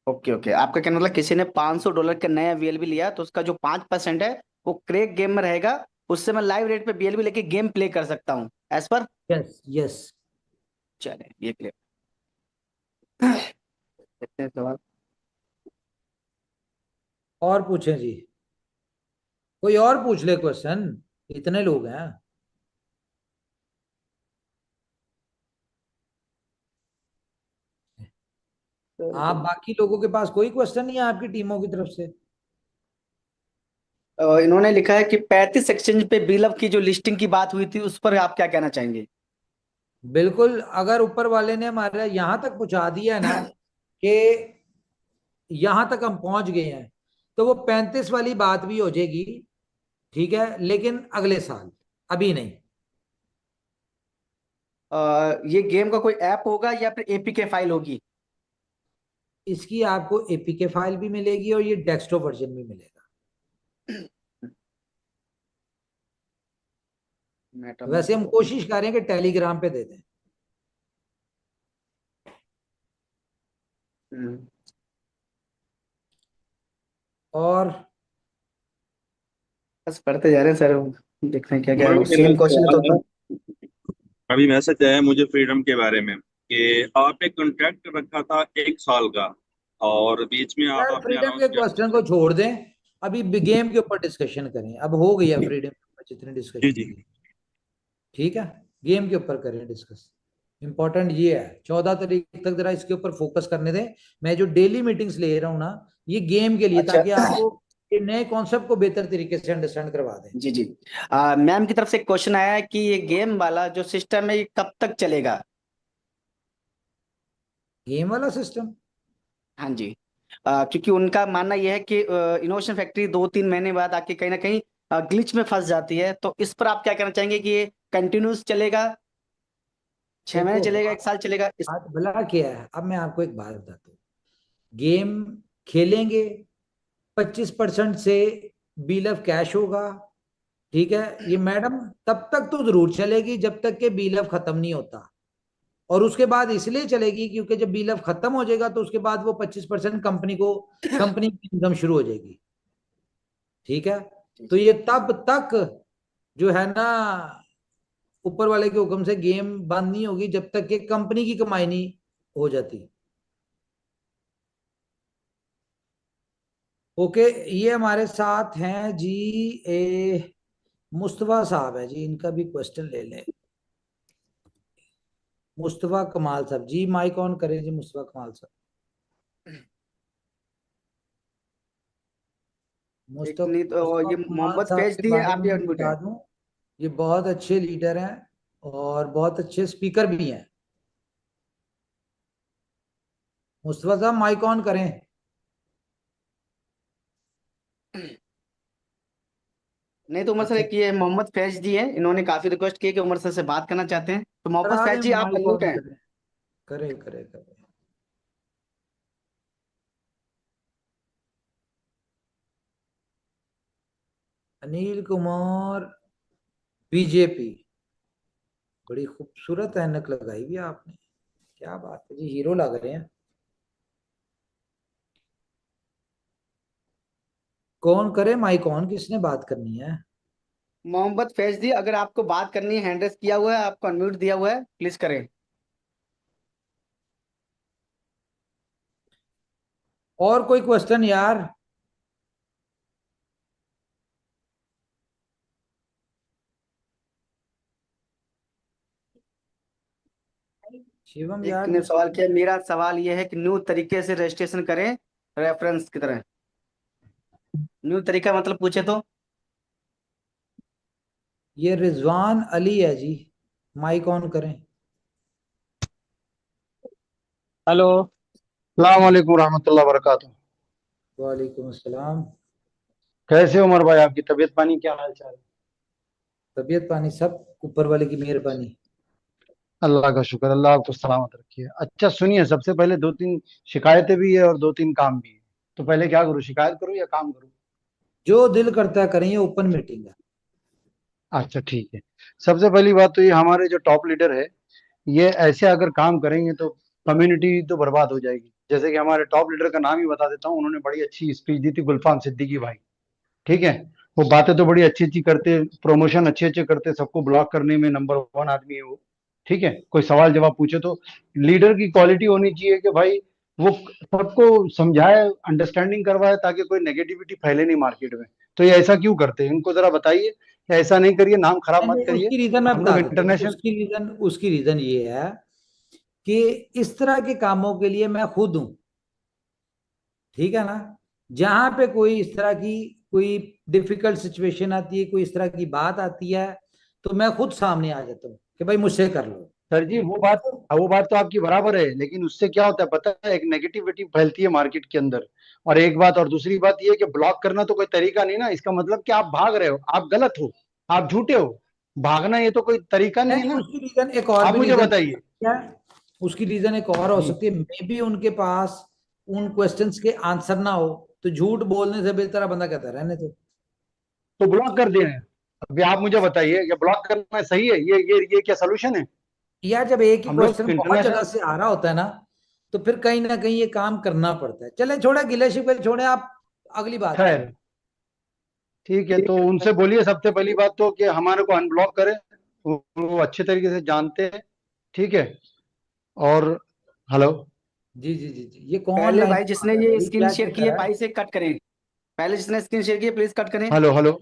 ओके ओके, आपका कहना मतलब किसी ने $500 का नया वीएलबी लिया तो उसका जो 5% है वो क्रैक गेम में रहेगा, उससे मैं लाइव रेट पे वीएलबी लेके गेम प्ले कर सकता हूँ एज पर। Yes yes. चले ये क्लियर। देखते हैं सवाल। और पूछें जी, कोई और पूछ ले क्वेश्चन, इतने लोग हैं। आप बाकी लोगों के पास कोई क्वेश्चन नहीं है आपकी टीमों की तरफ से? इन्होंने लिखा है कि 35 एक्सचेंज पे बिलअप की जो लिस्टिंग की बात हुई थी उस पर आप क्या कहना चाहेंगे? बिल्कुल, अगर ऊपर वाले ने हमारे यहां तक पहुंचा दिया है ना कि यहां तक हम पहुंच गए हैं, तो वो 35 वाली बात भी हो जाएगी। ठीक है, लेकिन अगले साल, अभी नहीं। ये गेम का कोई ऐप होगा या फिर एपीके फाइल होगी? इसकी आपको एपीके फाइल भी मिलेगी और ये डेस्कटॉप वर्जन भी मिलेगा। वैसे हम कोशिश कर रहे हैं कि टेलीग्राम पे दे दें। और बस पढ़ते जा रहे हैं सर, देखते हैं क्या क्या मगर है, मेरा सेम एक क्वेश्चन है सवाल तो। है, अभी मैसेज आया मुझे फ्रीडम के बारे में कि आपने कॉन्ट्रैक्ट रखा था 1 साल का और बीच में यार आपने फ्रीडम अनाउंस के किया। क्वेश्चन को छोड़ दें, अभी गेम के ऊपर डिस्कशन करें। अब हो गई है फ्रीडम के ऊपर जितनी जी डिस्कशन जी। की। ठीक है, गेम के ऊपर करें डिस्कस। इंपॉर्टेंट ये है, 14 तारीख तक जरा इसके ऊपर फोकस करने दें। मैं जो डेली मीटिंग्स ले रहा हूँ ना, ये गेम के लिए, अच्छा ताकि आपको ये नए कॉन्सेप्ट को बेहतर तरीके से अंडरस्टैंड करवा दें। जी जी। मैम की तरफ से एक क्वेश्चन आया है कि ये गेम वाला जो सिस्टम है ये कब तक चलेगा? गेम वाला सिस्टम? हाँ जी। क्योंकि उनका मानना यह है कि इनोवेशन फैक्ट्री 2-3 महीने बाद आके कहीं ना कहीं ग्लिच में फंस जाती है, तो इस पर आप क्या कहना चाहेंगे कि ये कंटिन्यूस चलेगा, 6 महीने देखो चलेगा, बात 1 साल चलेगा इस? बात भला क्या है, अब मैं आपको एक बात बताता हूँ। गेम खेलेंगे, 25% से बीलफ कैश होगा। ठीक है, ये मैडम तब तक तो जरूर चलेगी जब तक कि बीलफ खत्म नहीं होता, और उसके बाद इसलिए चलेगी क्योंकि जब बीलफ खत्म हो जाएगा तो उसके बाद वो 25% कंपनी की इनकम शुरू हो जाएगी। ठीक है, तो ये तब तक जो है ना, ऊपर वाले के हुक्म से गेम बंद नहीं होगी जब तक कि कंपनी की कमाई नहीं हो जाती। ओके, ये हमारे साथ हैं जी, मुस्तफा साहब है जी, इनका भी क्वेश्चन ले लें। मुस्तफा कमाल साहब जी, माइक ऑन करें जी, मुस्तफा कमाल साहब। नहीं तो ये मुस्तफा कमाल मोहम्मद साहब फैज के दी है, बारे आप में भी मैं अनम्यूट बता है। दूं, ये बहुत अच्छे लीडर हैं और बहुत अच्छे स्पीकर भी हैं। मुस्तफा साहब माइक ऑन करें। नहीं तो उमर सर, अच्छा, एक ये मोहम्मद फैज जी है, इन्होंने काफी रिक्वेस्ट की कि उमर सर से बात करना चाहते हैं, तो मोहम्मद करा फैज दें, जी आप माइक अनम्यूट ऑन हैं। करें। करे करे करे। अनिल कुमार, बीजेपी। बड़ी खूबसूरत ऐनक लगाई हुई है आपने, क्या बात है जी, हीरो लग रहे हैं। कौन करे माइक ऑन, किसने बात करनी है? मोहम्मद फैज जी, अगर आपको बात करनी है, हैंड रेस किया हुआ है, आपको अनम्यूट दिया हुआ है, प्लीज करें। और कोई क्वेश्चन यार? शिवम एक यार ने सवाल किया, मेरा सवाल यह है कि न्यू तरीके से रजिस्ट्रेशन करें रेफरेंस की तरह। न्यू तरीका मतलब पूछे तो? ये रिजवान अली है जी, माइक ऑन करें। हेलो। सलाम वालेकुम रहमतुल्लाह वरकatuh। वालेकुम अस्सलाम। कैसे हो उमर भाई, आपकी तबीयत पानी क्या हाल चाल है? तबीयत पानी सब ऊपर वाले की मेहरबानी। अल्लाह का शुक्र, अल्लाह आपको सलामत रखिए। अच्छा सुनिए, सबसे पहले दो तीन शिकायतें भी है और दो तीन काम भी है। तो पहले क्या करूँ, शिकायत करूँ या काम करूँ? जो दिल करता है करें, ये ओपन मीटिंग है। अच्छा ठीक है। सबसे पहली बात तो ये हमारे जो टॉप लीडर है, ये ऐसे अगर काम करेंगे तो कम्युनिटी तो बर्बाद हो जाएगी। जैसे कि हमारे टॉप लीडर का नाम ही बता देता हूँ, उन्होंने बड़ी अच्छी स्पीच दी थी, गुलफाम सिद्दीकी भाई। ठीक है। वो बातें तो बड़ी अच्छी अच्छी करते, प्रमोशन अच्छे अच्छे करते, सबको ब्लॉक करने में नंबर वन आदमी है वो। ठीक है। कोई सवाल जवाब पूछे तो लीडर की क्वालिटी होनी चाहिए कि भाई वो सबको समझाए, अंडरस्टैंडिंग करवाए, ताकि कोई नेगेटिविटी फैले नहीं मार्केट में। तो ये ऐसा क्यों करते हैं, इनको जरा बताइए। ऐसा नहीं करिए, नाम खराब मत नहीं, करिए। उसकी रीजन मैं हम बता लोग देता हूँ। इंटरनेशनल। उसकी रीजन ये है कि इस तरह के कामों के लिए मैं खुद हूं, ठीक है ना। जहां पे कोई इस तरह की कोई डिफिकल्ट सिचुएशन आती है, कोई इस तरह की बात आती है, तो मैं खुद सामने आ जाता हूँ कि भाई मुझसे कर लो। सर जी वो बात तो आपकी बराबर है, लेकिन उससे क्या होता है पता है, एक नेगेटिविटी फैलती है मार्केट के अंदर। और एक बात, और दूसरी बात ये है कि ब्लॉक करना तो कोई तरीका नहीं ना, इसका मतलब कि आप भाग रहे हो, आप गलत हो, आप झूठे हो। भागना ये तो कोई तरीका नहीं है नहीं, ना। उसकी रीजन एक और आप भी मुझे रीजन बताइए। क्या है? उसकी रीजन एक और हो जी। सकती है, मे बी उनके पास उन क्वेश्चंस के आंसर ना हो, तो झूठ बोलने से बेहतर है बंदा कहता है रहने दो। तो ब्लॉक कर दें? अभी आप मुझे बताइए, ये ब्लॉक करना सही है? ये क्या सोल्यूशन है? या जब एक ही हम लोग क्वेश्चन बहुत जगह इंटरनेशनल। से आ रहा होता है ना, तो फिर कहीं ना कहीं ये काम करना पड़ता है। चले छोड़े, गिले शिकवे छोड़े, आप अगली बात करें। खैर ठीक है, तो उनसे बोलिए सबसे पहली बात तो कि हमारे को अनब्लॉक करें। वो अच्छे तरीके से जानते हैं। ठीक है। और हेलो। जी जी जी जी, ये कौन पहले लाइन भाई पे जिसने बात है ये भाई, स्क्रीन क्या शेयर की चक्कर है, है? भाई से कट करें। पहले जिसने स्क्रीन शेयर की है, प्लीज कट करें। Hello hello.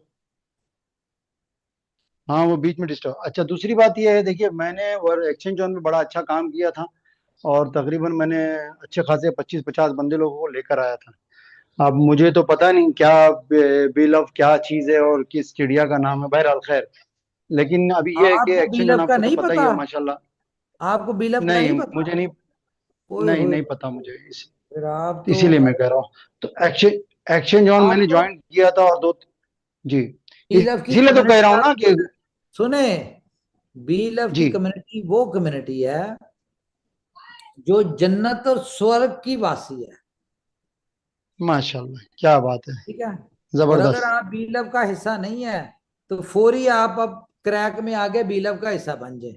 हाँ वो बीच में डिस्टर्ब। अच्छा दूसरी बात ये है, देखिए मैंने और एक्सचेंज जोन में बड़ा अच्छा काम किया था, और तकरीबन मैंने अच्छे खासे 25-50 बंदे लोगों को लेकर आया था। अब मुझे तो पता नहीं क्या बिल ऑफ क्या चीज़ है और किस चिड़िया का नाम है, बहरहाल खैर। लेकिन अभी ये है कि आपको एक्सचेंज जोन बीलफ का आपको तो नहीं पता ही पता? है माशाल्लाह। आपको बीलफ का नहीं नहीं पता? मुझे नहीं। ओए नहीं होए, नहीं पता मुझे फिर आप तो इसीलिए मैं कह रहा हूँ। तो एक्सचेंज एक्सचेंज जोन मैंने आपको ज्वाइन किया था, और दो। जी। बीलफ की इसीलिए तो कह रहा कम्युनिटी हूँ ना आपको कि। सुने, बीलफ की जी। कम्युनिटी वो कम्युनिटी है जो जन्नत और स्वर्ग की वासी है, माशाल्लाह क्या बात है। ठीक है। और अगर जबरदस्त। आप बीलफ का हिस्सा नहीं है, तो फौरी आप अब क्रैक में आगे बीलफ का हिस्सा बन जाए,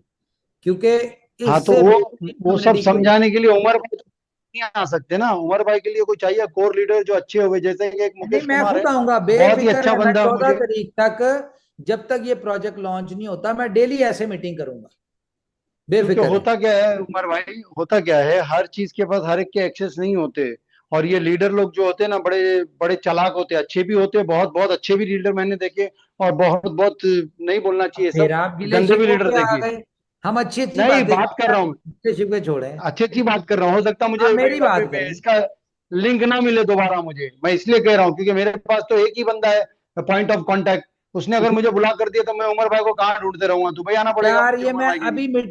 क्योंकि हाँ तो इससे बेहतरीन वो सब कम्युनिटी कोई समझाने के लिए उमर भाई तो नहीं आ सकते ना। उमर भाई के लिए कोई चाहिए कोर लीडर जो अच्छे हुए, जैसे कि एक नहीं। मुकेश मैं कुमार है, खुद आऊंगा, बहुत ही बेफिक्र अच्छा है। मैं बंदा 14 मुझे। तारीख तक, जब तक ये प्रोजेक्ट लॉन्च नहीं होता, मैं डेली ऐसे मीटिंग करूंगा, क्योंकि बेफिक्र है। होता क्या है उमर भाई, होता क्या है, हर चीज के पास हर एक के एक्सेस नहीं होते। और ये लीडर लोग जो होते हैं ना, बड़े बड़े चालाक होते हैं, अच्छे भी होते हैं, बहुत बहुत अच्छे भी लीडर मैंने देखे, और बहुत बहुत, नहीं बोलना अब चाहिए फिर सब, आप गिले गंदे भी शिकवों लीडर पे आ देखे। गए। हम अच्छी अच्छी नहीं बातें बात कर करते हैं, रहा आप हूँ, गिले शिकवे छोड़े। अच्छी अच्छी बात कर रहा हूँ, हो सकता है आप मुझे मेरी बात करें। इसका लिंक ना मिले दोबारा मुझे, मैं इसलिए कह रहा हूँ क्योंकि मेरे पास तो एक ही बंदा है पॉइंट ऑफ कांटेक्ट, उसने अगर मुझे ब्लॉक कर दिया तो मैं उमर भाई को कहाँ ढूंढते रहूंगा, दुबई आना पड़ेगा यार मुझे ये उमर मैं भाई के लिए। अभी मीटिंग